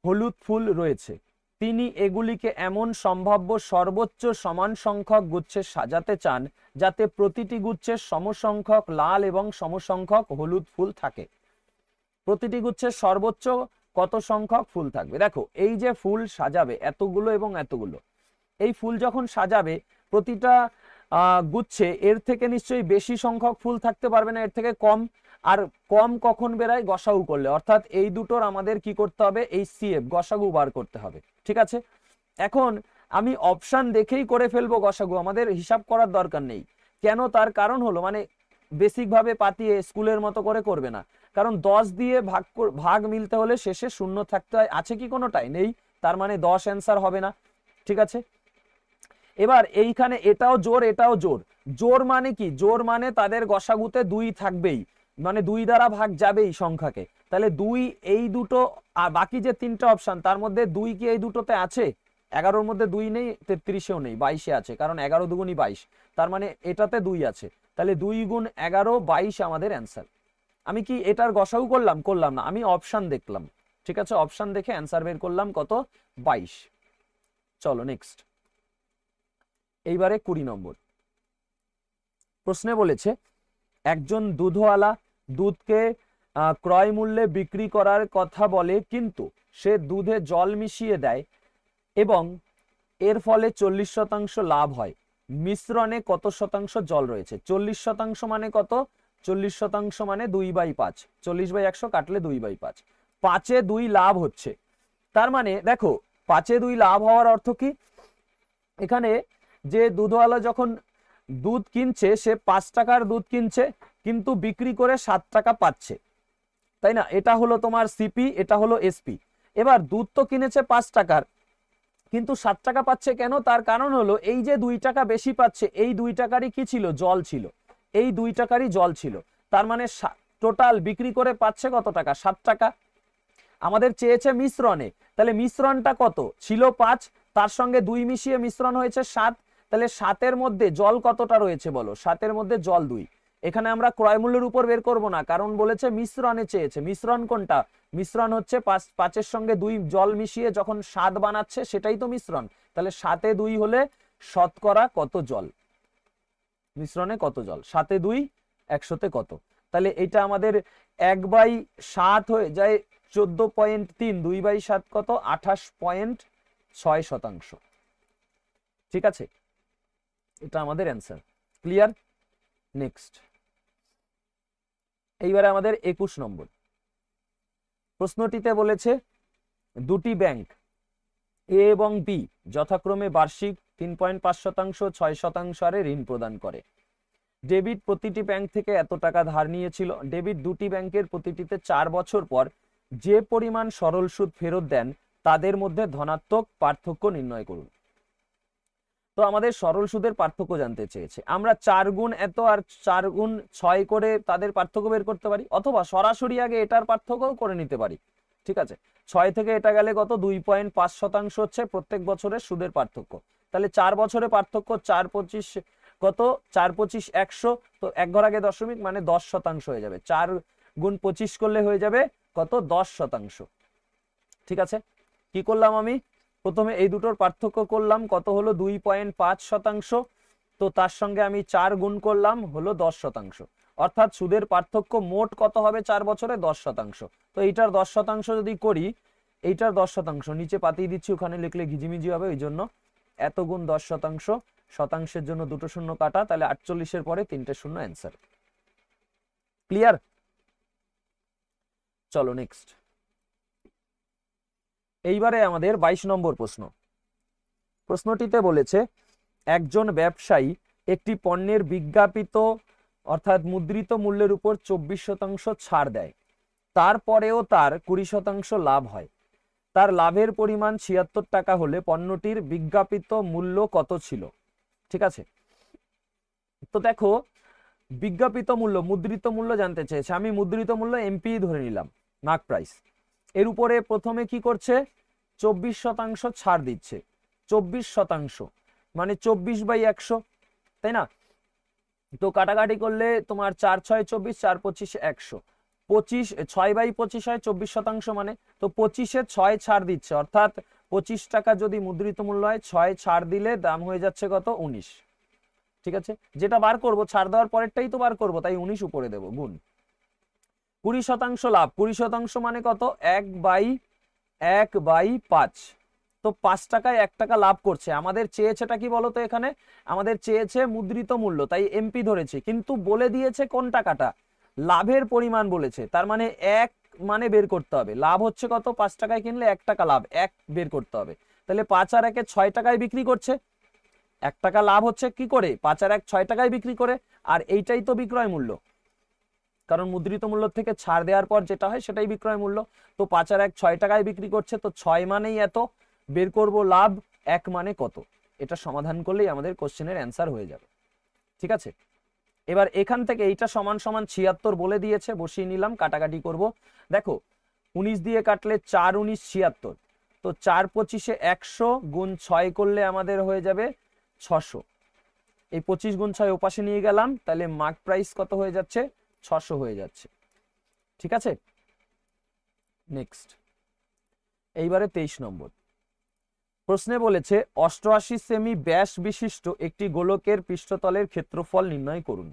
হলুদ ফুল রয়েছে। তিনি এগুলিকে এমন সম্ভাব্য সর্বোচ্চ সমান সংখ্যক গুচ্ছে সাজাতে চান যাতে প্রতিটি গুচ্ছের সমসংখ্যক লাল এবং সমসংখ্যক হলুদ ফুল থাকে। প্রতিটি গুচ্ছের সর্বোচ্চ কত সংখ্যক ফুল থাকবে? দেখো, এই যে ফুল সাজাবে এতগুলো এবং এতগুলো, এই ফুল যখন সাজাবে প্রতিটা গুচ্ছে এর থেকে নিশ্চয়ই বেশি সংখ্যক ফুল থাকতে পারবে না, এর থেকে কম। আর কম কখন বেরায়? গসাগু করলে। অর্থাৎ এই দুটোর আমাদের কি করতে হবে? HCF গসাগু বার করতে হবে। ঠিক আছে, এখন আমি অপশন দেখেই করে ফেলবো গসাগু, আমাদের হিসাব করার দরকার নেই। কেন? তার কারণ হলো মানে বেসিক ভাবে পাতিয়ে স্কুলের মতো করে করবে না। কারণ 10 দিয়ে ভাগ মিলতে হলে শেষে শূন্য থাকতে হয়। আছে কি কোনোটাই? নেই, তার মানে 10 অ্যান্সার হবে না। ঠিক আছে, এবার এইখানে এটাও জোর এটাও জোর। জোর মানে কি? জোর মানে তাদের গসাগুতে 2 থাকবেই, মানে 2 দ্বারা ভাগ যাবেই সংখ্যাকে। তাহলে 2 এই দুটো, আর বাকি যে 3টা অপশন তার মধ্যে 2 কি এই দুটোতে আছে? 11-র মধ্যে 2 নেই, 33-এও নেই, 22-এ আছে, কারণ 11 দুগুণই 22। তার মানে এটাতে 2 আছে। তাহলে 2 গুণ 11 22 আমাদের অ্যান্সার। আমি কি এটার গসাগু করলাম? করলাম না, আমি অপশন দেখলাম। ঠিক আছে, অপশন দেখে অ্যান্সার বের করলাম কত? 22। চলো নেক্সট। এইবারে 20 নম্বর প্রশ্নে বলেছে একজন দুধওয়ালা দুধকে ক্রয় মূল্যে বিক্রি করার কথা বলে, কিন্তু সে দুধে জল মিশিয়ে দেয় এবং এর ফলে 40% লাভ হয়। মিশ্রণে কত শতাংশ জল রয়েছে? 40% মানে কত? 40% মানে 2/5। 40/100 কাটলে 2/5। 5-এ 2 লাভ হচ্ছে। তার মানে দেখো 5-এ 2 লাভ হওয়ার অর্থ কি, এখানে যে দুধওয়ালা যখন দুধ কিনছে সে 5 টাকার দুধ কিনছে কিন্তু বিক্রি করে 7 টাকা পাচ্ছে, তাই না? এটা হলো তোমার সিপি, এটা হলো এসপি। এবার দুধ তো কিনেছে 5 টাকার কিন্তু 7 টাকা পাচ্ছে কেন? তার কারণ হলো এই যে 2 টাকা বেশি পাচ্ছে, এই 2 টাকারই কি ছিল? জল ছিল, এই 2 টাকারই জল ছিল। তার মানে টোটাল বিক্রি করে পাচ্ছে কত টাকা? 7 টাকা। আমাদের চেয়েছে মিশ্রণে, তাহলে মিশ্রণটা কত ছিল? 5, তার সঙ্গে 2 মিশিয়ে মিশ্রণ হয়েছে 7, তাহলে 7-এর মধ্যে জল কতটা রয়েছে বলো? 7-এর মধ্যে জল 2। এখানে আমরা ক্রয় মূল্যের উপর বের করব না, কারণ বলেছে মিশ্রণে চেয়েছে। মিশ্রণ কোনটা? মিশ্রণ হচ্ছে 5-এর সঙ্গে 2 জল মিশিয়ে যখন 7 বানাচ্ছে সেটাই তো মিশ্রণ। তাহলে 7-এ 2 হলে শতকরা কত জল? মিশ্রণে কত জল? 7-এ 2 100-তে কত? তাহলে এটা আমাদের 1/7 হয়ে যায় 14.3, 2/7 কত? 28.6%। ঠিক আছে, এটা আমাদের অ্যান্সার। ক্লিয়ার? নেক্সট, এইবারে আমাদের 21 নম্বর প্রশ্নটিতে বলেছে দুটি ব্যাংক এ এবং বি যথাক্রমে বার্ষিক 3.5%, 6% হারে ঋণ প্রদান করে। ডেবিট প্রতিটি ব্যাংক থেকে এত টাকা ধার নিয়েছিল। ডেবিট দুটি ব্যাংকের প্রতিটিতে 4 বছর পর যে পরিমাণ সরল সুদ ফেরত দেন তাদের মধ্যে ধনাত্মক পার্থক্য নির্ণয় করুন। তো আমাদের সরল সুদের পার্থক্য জানতে চেয়েছে। আমরা 4 গুণ এত আর 4 গুণ 6 করে তাদের পার্থক্য বের করতে পারি, অথবা সরাসরি আগে এটার পার্থক্যও করে নিতে পারি। ঠিক আছে, 6 থেকে এটা গেলে কত? 2.5% হচ্ছে প্রত্যেক বছরের সুদের পার্থক্য। তাহলে 4 বছরের পার্থক্য 4-25 কত? 4-25 100, তো 1 ঘর আগে দশমিক মানে 10% হয়ে যাবে। 4 গুণ 25 করলে হয়ে যাবে কত? 10%। ঠিক আছে, কি করলাম আমি? প্রথমে এই দুটোর পার্থক্য করলাম, কত হলো? 2.5%। তো তার সঙ্গে আমি 4 গুণ করলাম, হলো 10%। অর্থাৎ সুদের পার্থক্য মোট কত হবে 4 বছরে? 10%। তো এইটার 10% যদি করি, এইটার 10% নিচে পাতিয়ে দিচ্ছি, ওখানে লিখলে ঘিজিমিজি হবে, ওই জন্য এত গুণ 10%। শতাংশের জন্য দুটো শূন্য কাটা, তাহলে 48-এর পরে 3টে শূন্য অ্যান্সার। ক্লিয়ার? চলো নেক্সট, এইবারে আমাদের 22 নম্বর প্রশ্ন। প্রশ্নটিতে বলেছে একজন ব্যবসায়ী একটি পণ্যের বিজ্ঞাপিত অর্থাৎ মুদ্রিত মূল্যের উপর 24% ছাড় দেয়, তারপরেও তার 20% লাভ হয়। তার লাভের পরিমাণ 76 টাকা হলে পণ্যটির বিজ্ঞাপিত মূল্য কত ছিল? ঠিক আছে, তো দেখো বিজ্ঞাপিত মূল্য, মুদ্রিত মূল্য জানতে চেয়েছে। আমি মুদ্রিত মূল্য এমপি ধরে নিলাম, মার্ক প্রাইস। এর উপরে প্রথমে কি করছে? 24% ছাড় দিচ্ছে। 24% মানে 24/100, তাই না? তো কাটাকাটি করলে তোমার 4-6 24, 4-25 100, 6/25 হয় 24% মানে, তো 25-এ 6 ছাড় দিচ্ছে, অর্থাৎ 25 টাকা যদি মুদ্রিত মূল্য হয়, 6 ছাড় দিলে দাম হয়ে যাচ্ছে কত? 19। ঠিক আছে, যেটা বার করব ছাড় দেওয়ার পরেরটাই তো বার করব, তাই 19 উপরে দেব গুণ। 20% লাভ, 20% মানে কত? 1/5। তো 5 টাকায় 1 টাকা লাভ করছে। আমাদের চেয়েছেটা কি বলতো? এখানে আমাদের চেয়েছে মুদ্রিত মূল্য, তাই এমপি ধরেছি, কিন্তু বলে দিয়েছে কোন টাকাটা? লাভের পরিমাণ বলেছে, তার মানে 1 মানে বের করতে হবে। লাভ হচ্ছে কত? 5 টাকায় কিনলে 1 টাকা লাভ, 1 বের করতে হবে। তাহলে 5 আর 1-এ 6 টাকায় বিক্রি করছে, 1 টাকা লাভ হচ্ছে কি করে? 5 আর 1 6 টাকায় বিক্রি করে। আর এইটাই তো বিক্রয় মূল্য, কারণ মুদ্রিত মূল্য থেকে ছাড় দেওয়ার পর যেটা হয় সেটাই বিক্রয় মূল্য। তো 5 আর 1 6 টাকায় বিক্রি করছে, তো 6 মানেই এত, বের করব লাভ 1 মানে কত। এটা সমাধান করলেই আমাদের কোশ্চেনের অ্যান্সার হয়ে যাবে। ঠিক আছে, এবার এখান থেকে এইটা সমান সমান 76 বলে দিয়েছে, বসিয়ে নিলাম, কাটাকাটি করব। দেখো 19 দিয়ে কাটলে 4-19 76, তো 4-25-এ 100 গুণ 6 করলে আমাদের হয়ে যাবে 600। এই 25 গুণ 6 ওপাশে নিয়ে গেলাম, তাহলে মার্ক প্রাইস কত হয়ে যাচ্ছে? 600 হয়ে যাচ্ছে। ঠিক আছে, নেক্সট, এইবারে 23 নম্বর প্রশ্নে বলেছে 88 সেমি ব্যাস বিশিষ্ট একটি গোলকের পৃষ্ঠতলের ক্ষেত্রফল নির্ণয় করুন।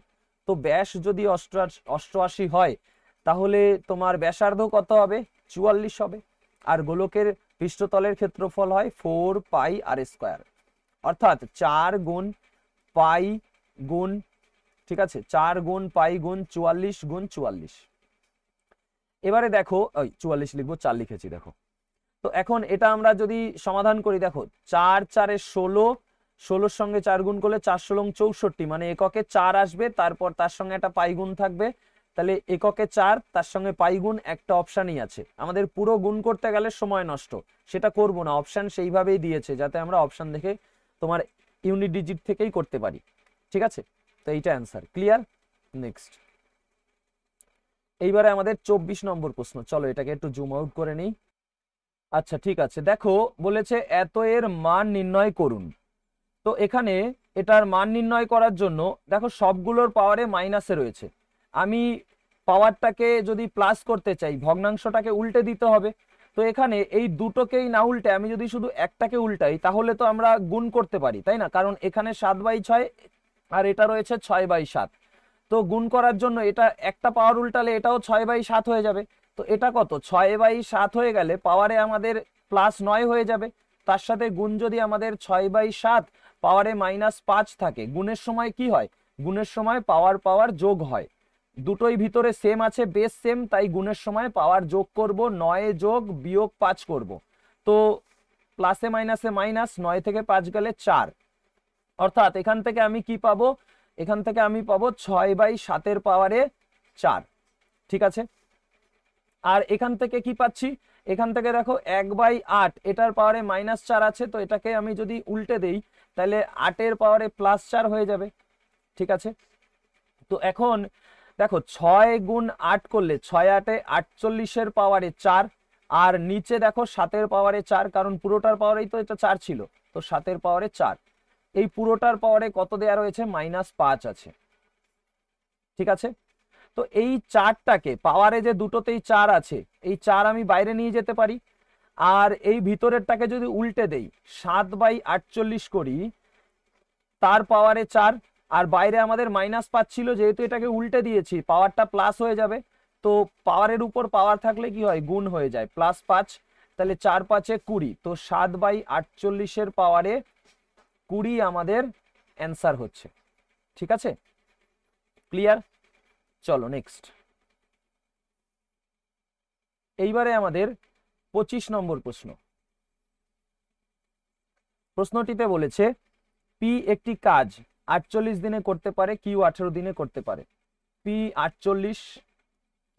তো ব্যাস যদি 88 হয়, তাহলে তোমার ব্যাসার্ধ কত হবে? 44 হবে। আর গোলকের পৃষ্ঠতলের ক্ষেত্রফল হয় 4πr², অর্থাৎ 4 গুণ পাই গুণ, ঠিক আছে, 4 গুণ পাই গুণ 44 গুণ 44। এবারে দেখো, 44 লিখবো, 4 লিখেছি, দেখো তো এখন এটা আমরা যদি সমাধান করি, দেখো 4 4 16, 16 সঙ্গে 4 গুণ করলে 4 16 64, মানে এককে 4 আসবে, তারপর তার সঙ্গে একটা পাই গুণ থাকবে, তাহলে এককে 4 তার সঙ্গে পাই গুণ একটা অপশানই আছে। আমাদের পুরো গুণ করতে গেলে সময় নষ্ট, সেটা করব না, অপশান সেইভাবেই দিয়েছে যাতে আমরা অপশান দেখে তোমার ইউনিট ডিজিট থেকেই করতে পারি। ঠিক আছে, তো এইটা অ্যান্সার। ক্লিয়ার? নেক্সট, এইবারে আমাদের 24 নম্বর প্রশ্ন। চলো এটাকে একটু জুম আউট করে নিই। আচ্ছা ঠিক আছে, দেখো বলেছে এত এর মান নির্ণয় করুন। তো এখানে এটার মান নির্ণয় করার জন্য দেখো সবগুলোর পাওয়ারে মাইনাসে রয়েছে, আমি পাওয়ারটাকে যদি প্লাস করতে চাই ভগ্নাংশটাকে উল্টে দিতে হবে। তো এখানে এই দুটোকেই না উল্টে আমি যদি শুধু একটাকে উল্টাই তাহলে তো আমরা গুণ করতে পারি, তাই না? কারণ এখানে 7/6 আর এটা রয়েছে 6/7। তো গুণ করার জন্য এটা একটা পাওয়ার উল্টালে এটাও 6/7 হয়ে যাবে। তো এটা কত? 6/7 হয়ে গেলে পাওয়ারে আমাদের +9 হয়ে যাবে। তার সাথে গুণ যদি আমাদের 6/7 পাওয়ারে -5 থাকে, গুণের সময় কি হয়? গুণের সময় পাওয়ার পাওয়ার যোগ হয়, দুটোই ভিতরে সেম আছে, বেস সেম, তাই গুণের সময় পাওয়ার যোগ করব, 9 যোগ বিয়োগ 5 করব। তো প্লাসে মাইনাসে মাইনাস, 9 থেকে 5 গেলে 4, অর্থাৎ এখান থেকে আমি কি পাবো? এখান থেকে আমি পাবো 6/7 পাওয়ারে 4। ঠিক আছে, আর এখান থেকে কি পাচ্ছি? এখান থেকে দেখো 1/8, এটার পাওয়ারে -4 আছে, তো এটাকে আমি যদি উল্টে দেই তাহলে 8 পাওয়ারে +4 হয়ে যাবে। ঠিক আছে, তো এখন দেখো 6 গুণ 8 করলে 6 8 48 পাওয়ারে 4, আর নিচে দেখো 7 পাওয়ারে 4, কারণ পুরোটার পাওয়ারেই তো এটা 4 ছিল, তো 7 পাওয়ারে 4। এই পুরোটার পাওয়ারে কত দেয়া রয়েছে? -5 আছে। ঠিক আছে, তো এই 4টাকে পাওয়ারে যে দুটোতেই 4 আছে, এই 4 আমি বাইরে নিয়ে যেতে পারি, আর এই ভিতরেরটাকে যদি উল্টে দেই 7/48 করি, তার পাওয়ারে 4, আর বাইরে আমাদের -5 ছিল, যেহেতু এটাকে উল্টে দিয়েছি পাওয়ারটা প্লাস হয়ে যাবে। তো পাওয়ারের উপর পাওয়ার থাকলে কি হয়? গুণ হয়ে যায়, +5, তাহলে 4 5 20, তো 7/48 পাওয়ারে 20 আমাদের অ্যান্সার হচ্ছে। ঠিক আছে, ক্লিয়ার? চলো নেক্সট, এইবারে আমাদের 25 নম্বর প্রশ্ন। প্রশ্নটিতে বলেছে পি একটি কাজ 48 দিনে করতে পারে, কিউ 18 দিনে করতে পারে। P 48,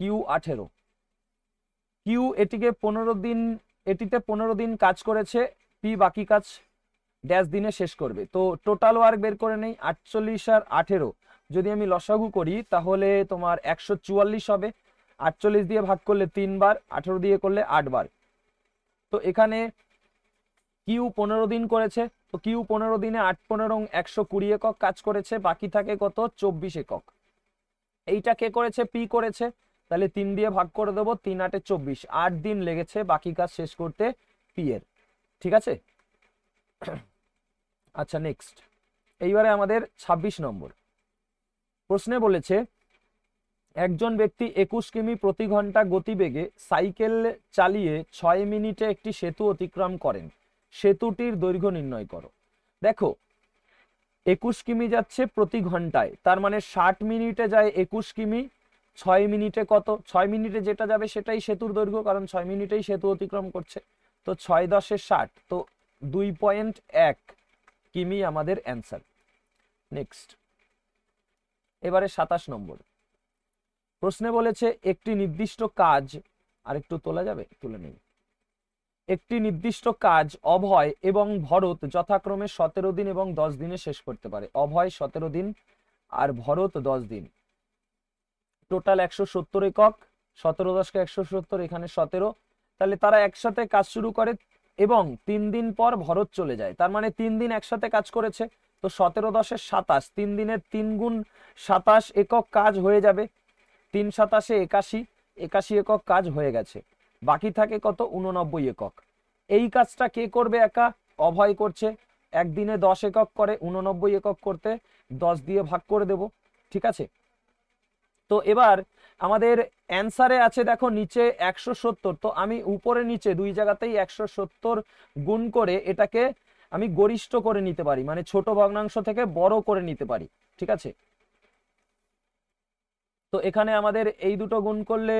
Q 18। কিউ এটিতে 15 দিন কাজ করেছে, পি বাকি কাজ ড্যাশ দিনে শেষ করবে। তো টোটাল ওয়ার্ক বের করে নেই, 48 আর 18 যদি আমি লসাগু করি তাহলে তোমার 144 হবে। 48 দিয়ে ভাগ করলে 3 বার, 18 দিয়ে করলে 8 বার। তো এখানে কিউ 15 দিন করেছে, তো কিউ 15 দিনে 8 15 120 একক কাজ করেছে, বাকি থাকে কত? 24 একক। এইটা কে করেছে? পি করেছে, তাহলে 3 দিয়ে ভাগ করে দেবো, 3 8 24, 8 দিন লেগেছে বাকি কাজ শেষ করতে পি এর। ঠিক আছে, আচ্ছা নেক্সট, এইবারে আমাদের 26 নম্বর প্রশ্নে বলেছে একজন ব্যক্তি 21 কিমি প্রতি ঘন্টা গতিবেগে সাইকেল চালিয়ে 6 মিনিটে একটি সেতু অতিক্রম করেন, সেতুটির দৈর্ঘ্য নির্ণয় করো। দেখো 21 কিমি যাচ্ছে প্রতি ঘন্টায়, তার মানে 60 মিনিটে যায় 21 কিমি, 6 মিনিটে কত? 6 মিনিটে যেটা যাবে সেটাই সেতুর দৈর্ঘ্য, কারণ 6 মিনিটেই সেতু অতিক্রম করছে। তো 6 10 60, তো 2.1 কিমি আমাদের অ্যান্সার। নেক্সট, এবারে 27 নম্বর প্রশ্নে বলেছে একটি নির্দিষ্ট কাজ, আর একটু তোলা যাবে? তুলে নেই। একটি নির্দিষ্ট কাজ অভয় এবং ভরত যথাক্রমে 17 দিন এবং 10 দিনে শেষ করতে পারে। অভয় 17 দিন আর ভরত 10 দিন, টোটাল 170 একক, 17 10 170, এখানে 17, তাহলে তারা একসাথে কাজ শুরু করে এবং 3 দিন পর ভরত চলে যায়, তার মানে 3 দিন একসাথে কাজ করেছে। তো 17 10 27, 3 দিনের 3 গুণ 27 একক কাজ হয়ে যাবে, 3 27 81, 81 একক কাজ হয়ে গেছে, বাকি থাকে কত? 89 একক। এই কাজটা কে করবে? একা অভয় করছে, একদিনে 10 একক করে, 89 একক করতে 10 দিয়ে ভাগ করে দেব। ঠিক আছে, তো এবার আমাদের অ্যান্সারে আছে দেখো নিচে 170, তো আমি উপরে নিচে দুই জায়গাতেই 170 গুণ করে এটাকে আমি গরিষ্ঠ করে নিতে পারি, মানে ছোট ভগ্নাংশ থেকে বড় করে নিতে পারি। ঠিক আছে, তো এখানে আমাদের এই দুটো গুণ করলে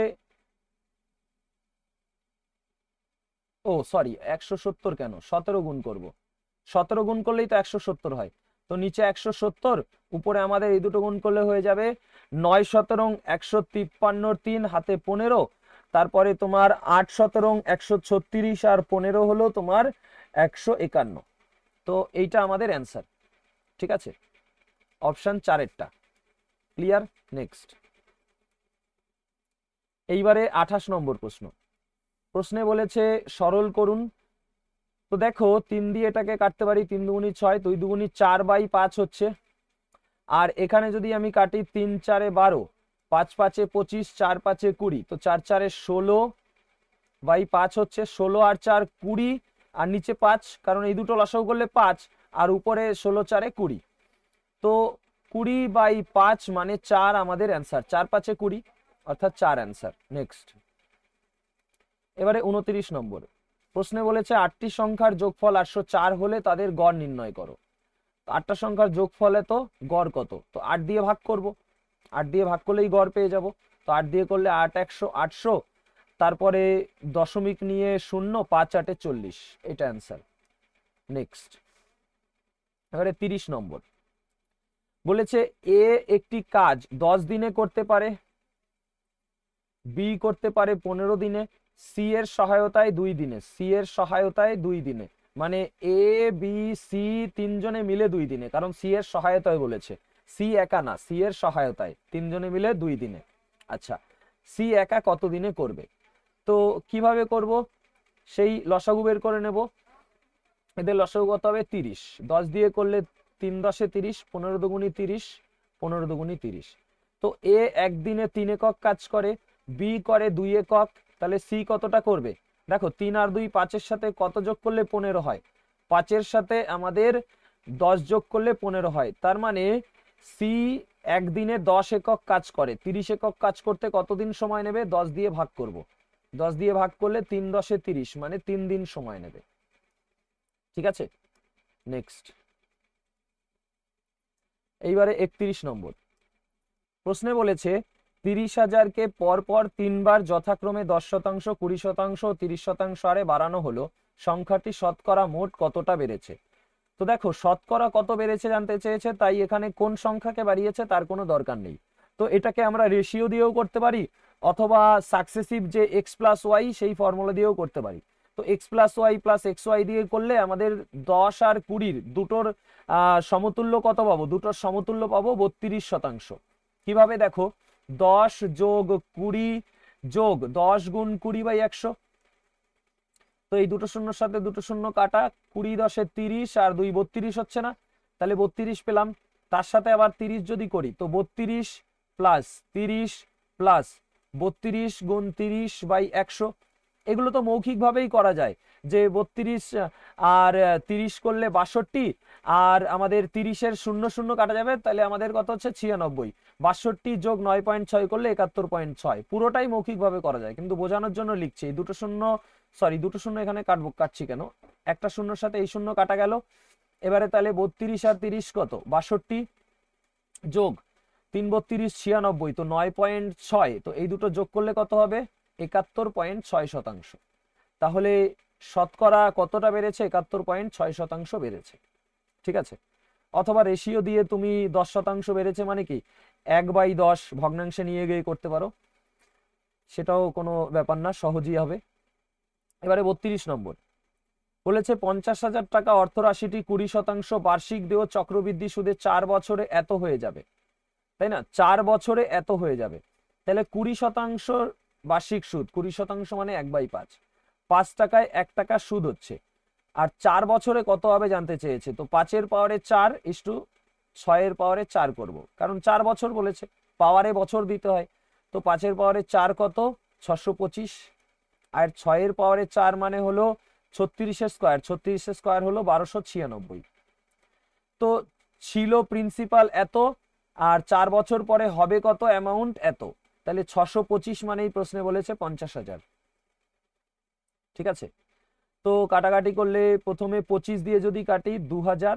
ও সরি, 170 কেন, 17 গুণ করব, 17 গুণ করলেই তো 170 হয়। তো নিচে 170, উপরে আমাদের এই দুটো গুণ করলে হয়ে যাবে 9 17 153 3 হাতে 15, তারপরে তোমার 8 17 136 আর 15 হলো তোমার 151। তো এইটা আমাদের অ্যান্সার। ঠিক আছে, অপশন 4এরটা ক্লিয়ার। নেক্সট, এইবারে 28 নম্বর প্রশ্ন। প্রশ্নে বলেছে সরল করুন। তো দেখো 3 দিয়ে এটাকে কাটতে পারি, 3 দুগুণি 6, 2 দুগুণি 4/5 হচ্ছে। আর এখানে যদি আমি কাটি 3 4 12, 5 5 25, 4 5 20, তো 4 4 16/5 হচ্ছে। 16 আর 4 20, আর নিচে 5, কারণ এই দুটো লসাগু করলে 5, আর উপরে 16 4 20। তো 20/5 মানে 4 আমাদের অ্যান্সার, 4 5 20, অর্থাৎ 4 অ্যান্সার। নেক্সট, এবারে 29 নম্বর প্রশ্নে বলেছে 8টি সংখ্যার যোগফল 804 হলে তাদের গড় নির্ণয় করো। 8টা সংখ্যার যোগফলে তো গড় কত, তো 8 দিয়ে ভাগ করব, 8 দিয়ে ভাগ করলেই গড় পেয়ে যাব। তো 8 দিয়ে করলে 8 100 800, তারপরে দশমিক নিয়ে 0, 5 8 40, এটা অ্যান্সার। নেক্সট, এবারে 30 নম্বর বলেছে এ একটি কাজ 10 দিনে করতে পারে, বি করতে পারে 15 দিনে, সি এর সহায়তায় 2 দিনে, সি এর সহায়তায় 2 দিনে, মানে এ বি সি তিনজনে মিলে 2 দিনে, কারণ সি এর সহায়তায় বলেছে, সি একা না, সি এর সহায়তায় তিনজনে মিলে 2 দিনে। আচ্ছা, সি একা কত দিনে করবে? তো কিভাবে করব, সেই লসাগু বের করে নেব। এদের লসাগু কত হবে 30, 10 দিয়ে করলে 3 10 30, 15 দুগুণি 30, 15 দুগুণি 30। তো এ একদিনে 3 একক কাজ করে, বি করে 2 একক, তাহলে সি কতটা করবে? দেখো 3 আর 2 5-এর সাথে কত যোগ করলে 15 হয়, 5-এর সাথে আমাদের 10 যোগ করলে 15 হয়, তার মানে সি একদিনে 10 একক কাজ করে। 30 একক কাজ করতে কতদিন সময় নেবে? 10 দিয়ে ভাগ করব, 10 দিয়ে ভাগ করলে 3 10 30, মানে 3 দিন সময় নেবে। ঠিক আছে, নেক্সট, এইবারে 31 নম্বর প্রশ্নে বলেছে 30,000-কে পরপর 3 বার যথাক্রমে 10%, 20% ও 30% হারে বাড়ানো হলো, সংখ্যাটি শতকরা মোট কতটা বেড়েছে? তো দেখো শতকরা কত বেড়েছে জানতে চেয়েছে, তাই এখানে কোন সংখ্যাকে বাড়িয়েছে তার কোনো দরকার নেই। তো এটাকে আমরা রেশিও দিয়েও করতে পারি, অথবা সাকসেসিভ যে এক্স প্লাস ওয়াই সেই ফর্মুলা দিয়েও করতে পারি। তো X plus Y plus X Y দিয়ে করলে আমাদের 10 আর 20 দুটোর সমতুল্য কত পাবো? দুটোর সমতুল্য পাবো 32%। কিভাবে? দেখো 10 যোগ 20 যোগ 10 গুণ 20/100, তো এই দুটো শূন্যর সাথে দুটো শূন্য কাটা, 20 10 30 আর 2 32 হচ্ছে না, তাহলে 32 পেলাম। তার সাথে আবার 30 যদি করি, তো 32 প্লাস 30 প্লাস 32 গুণ 30/100। এগুলো তো মৌখিকভাবেই করা যায়, যে 32 আর 30 করলে 62, আর আমাদের 30-এর 0 0 কাটা যাবে, তাহলে আমাদের কত হচ্ছে 96। 62 যোগ 9.6 করলে 71.6। পুরোটাই মৌখিকভাবে করা যায়, কিন্তু বোঝানোর জন্য লিখছি। এই দুটো শূন্য, সরি দুটো শূন্য এখানে কাটছি কেন, একটা শূন্যর সাথে এই শূন্য কাটা গেল। এবারে তাহলে 32 আর 30 কত? 62 যোগ 3 32 96, তো 9.6, তো এই দুটো যোগ করলে কত হবে? 71.6%। তাহলে শতকরা কতটা বেড়েছে? 71.6% বেড়েছে। ঠিক আছে, অথবা রেশিও দিয়ে তুমি 10% বেড়েছে মানে কি 1/10 ভগ্নাংশে নিয়ে গিয়ে করতে পারো, সেটাও কোনো ব্যাপার না, সহজই হবে। এবারে 32 নম্বর বলেছে 50,000 টাকা অর্থরাশিটি 20% বার্ষিক দেয় চক্রবৃদ্ধি সুদে 4 বছরে এত হয়ে যাবে, তাই না? 4 বছরে এত হয়ে যাবে, তাহলে 20% বার্ষিক সুদ, 20% মানে 1/5, 5 টাকায় 1 টাকা সুদ হচ্ছে। আর 4 বছরে কত হবে জানতে চেয়েছে, তো 5-এর পাওয়ারে 4 ইস্টু 6-এর পাওয়ারে 4 করব, কারণ 4 বছর বলেছে, পাওয়ারে বছর দিতে হয়। তো 5-এর পাওয়ারে 4 কত? 625, আর 6-এর পাওয়ারে 4 মানে হলো 36-এর স্কয়ার, 36-এর স্কয়ার হলো 1296। তো ছিল প্রিন্সিপাল এত, আর 4 বছর পরে হবে কত অ্যামাউন্ট এত, তাহলে 625 মানেই প্রশ্নে বলেছে 50,000। ঠিক আছে, তো কাটাকাটি করলে প্রথমে 25 দিয়ে যদি কাটি 2000,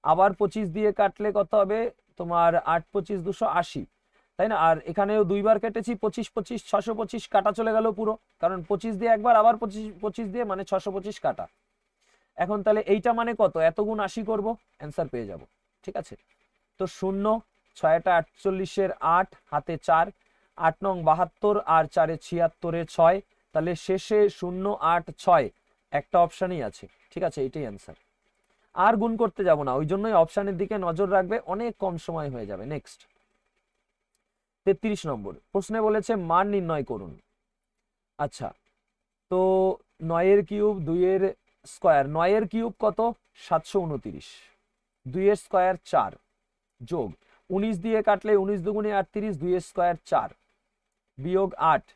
আবার 25 দিয়ে কাটলে কত হবে তোমার 8 25 280, তাই না? আর এখানেও দুইবার কেটেছি, 25 25 625 কাটা চলে গেল পুরো, কারণ 25 দিয়ে একবার, আবার 25 25 দিয়ে, মানে 625 কাটা। এখন তাহলে এইটা মানে কত, এত গুণ 80 করব, অ্যান্সার পেয়ে যাব। ঠিক আছে, তো 0, 6টা 48-এর 8, হাতে 4, 8 নং 72 আর 4-এ 76-এর 6, তাহলে শেষে 0 8 6 একটা অপশানই আছে। ঠিক আছে, এইটাই অ্যান্সার। আর গুণ করতে যাব না, ওই জন্যই অপশানের দিকে নজর রাখবে, অনেক কম সময় হয়ে যাবে। নেক্সট 33 নম্বর প্রশ্নে বলেছে মান নির্ণয় করুন। আচ্ছা, তো 9-এর কিউব, 2-এর স্কয়ার, 9-এর কিউব কত, 729, 2-এর স্কয়ার 4, যোগ 19 দিয়ে কাটলে 19 দুগুণে 38, 2-এর স্কয়ার 4, বিয়োগ 8,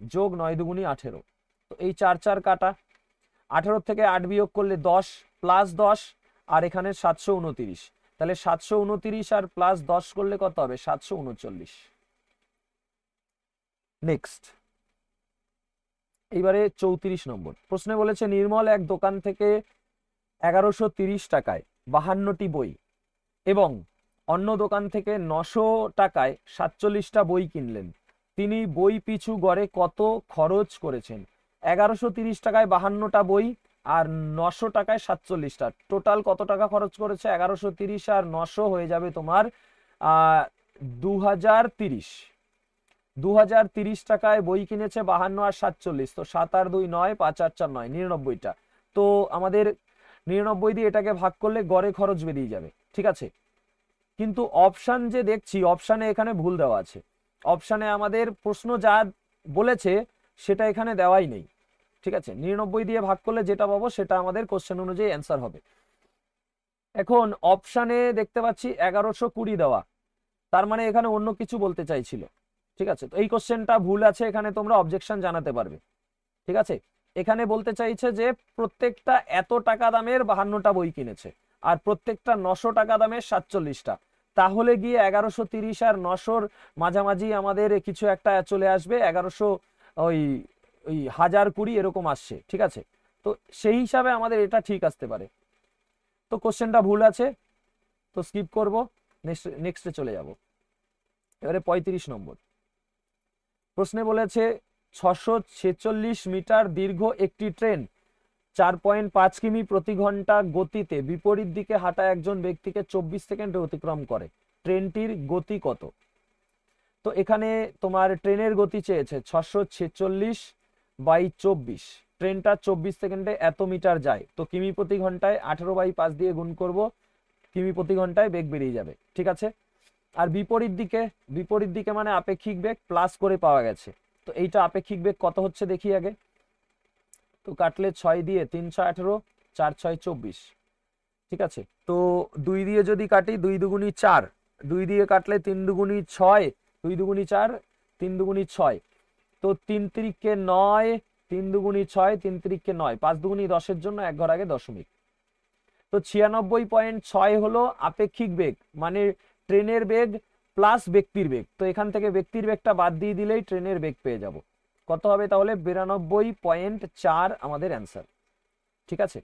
যোগ 9 দুগুণে 18। তো এই 4 4 কাটা, 18 থেকে 8 বিয়োগ করলে 10, প্লাস 10, আর এখানে 729, তাহলে 729 আর প্লাস 10 করলে কত হবে, 739। নেক্সট এইবারে 34 নম্বর প্রশ্নে বলেছে নির্মল এক দোকান থেকে 1130 টাকায় 52টি বই এবং অন্য দোকান থেকে 900 টাকায় 47টা বই কিনলেন। তিনি বই পিছু গড়ে কত খরচ করেছেন? 1130 টাকায় 52টা বই আর 900 টাকায় 47টা, টোটাল কত টাকা খরচ করেছে? 1130 আর 900 হয়ে যাবে তোমার 2030। 2030 টাকায় বই কিনেছে 52 আর 47, তো 7 আর 2 9, 5 আর 4 9, 99টা। তো আমাদের 99 দিয়ে এটাকে ভাগ করলে গড়ে খরচ বেরিয়ে যাবে। ঠিক আছে, কিন্তু অপশান যে দেখছি, অপশানে এখানে ভুল দেওয়া আছে। অপশানে আমাদের প্রশ্ন যা বলেছে সেটা এখানে দেওয়াই নেই। ঠিক আছে, 99 দিয়ে ভাগ করলে যেটা পাবো সেটা আমাদের কোশ্চেন অনুযায়ী অ্যান্সার হবে। এখন অপশানে দেখতে পাচ্ছি 1120 দেওয়া, তার মানে এখানে অন্য কিছু বলতে চাইছিল। ঠিক আছে, তো এই কোশ্চেনটা ভুল আছে, এখানে তোমরা অবজেকশন জানাতে পারবে। ঠিক আছে, এখানে বলতে চাইছে যে প্রত্যেকটা এত টাকা দামের 52টা বই কিনেছে আর প্রত্যেকটা 900 টাকা দামের 47টা, তাহলে গিয়ে 1130 আর 900-র মাঝামাঝি আমাদের কিছু একটা চলে আসবে, 1100 ওই ওই 1020 এরকম আসছে। ঠিক আছে, তো সেই হিসাবে আমাদের এটা ঠিক আসতে পারে। তো কোশ্চেনটা ভুল আছে, তো স্কিপ করব, নেক্সটে চলে যাব। এবারে 35 নম্বর প্রশ্নে বলেছে 646 মিটার দীর্ঘ একটি ট্রেন 4.5 কিমি প্রতি ঘন্টা গতিতে বিপরীত দিকে হাঁটা একজন ব্যক্তিকে 24 সেকেন্ডে অতিক্রম করে, ট্রেনটির গতি কত? তো এখানে তোমার ট্রেনের গতি চেয়েছে 646/24, ট্রেনটা 24 সেকেন্ডে এত মিটার যায়, তো কিমি প্রতি ঘন্টায় 18/5 দিয়ে গুণ করব, কিমি প্রতি ঘন্টায় বেগ বেরিয়ে যাবে। ঠিক আছে, আর বিপরীত দিকে মানে আপেক্ষিক বেগ প্লাস করে পাওয়া গেছে, তো এইটা আপেক্ষিক বেগ কত হচ্ছে দেখি আগে। তো কাটলে 6 দিয়ে 3 6 18, 4 6 24। ঠিক আছে, তো 2 দিয়ে যদি কাটি 2 দুগুণি 4, 2 দিয়ে কাটলে 3 দুগুণি 6, 2 দুগুণি 4, 3 দুগুণি 6, তো 3 3কে 9, 3 দুগুণি 6, 3 3কে 9, 5 দুগুণি 10-এর জন্য এক ঘর আগে দশমিক। তো 96.6 হলো আপেক্ষিক বেগ, মানে ট্রেনের বেগ প্লাস ব্যক্তির বেগ। তো এখান থেকে ব্যক্তির বেগটা বাদ দিয়ে দিলেই ট্রেনের বেগ পেয়ে যাব। কত হবে তাহলে? 92.4 আমাদের অ্যান্সার। ঠিক আছে,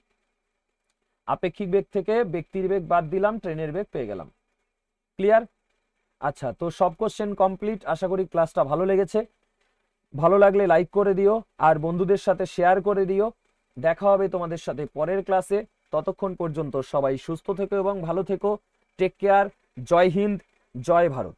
আপেক্ষিক বেগ থেকে ব্যক্তির বেগ বাদ দিলাম, ট্রেনের বেগ পেয়ে গেলাম। ক্লিয়ার? আচ্ছা, তো সব কোশ্চেন কমপ্লিট। আশা করি ক্লাসটা ভালো লেগেছে। ভালো লাগলে লাইক করে দিও আর বন্ধুদের সাথে শেয়ার করে দিও। দেখা হবে তোমাদের সাথে পরের ক্লাসে। ততক্ষণ পর্যন্ত সবাই সুস্থ থেকো এবং ভালো থেকো। Take care. জয় হিন্দ, জয় ভারত।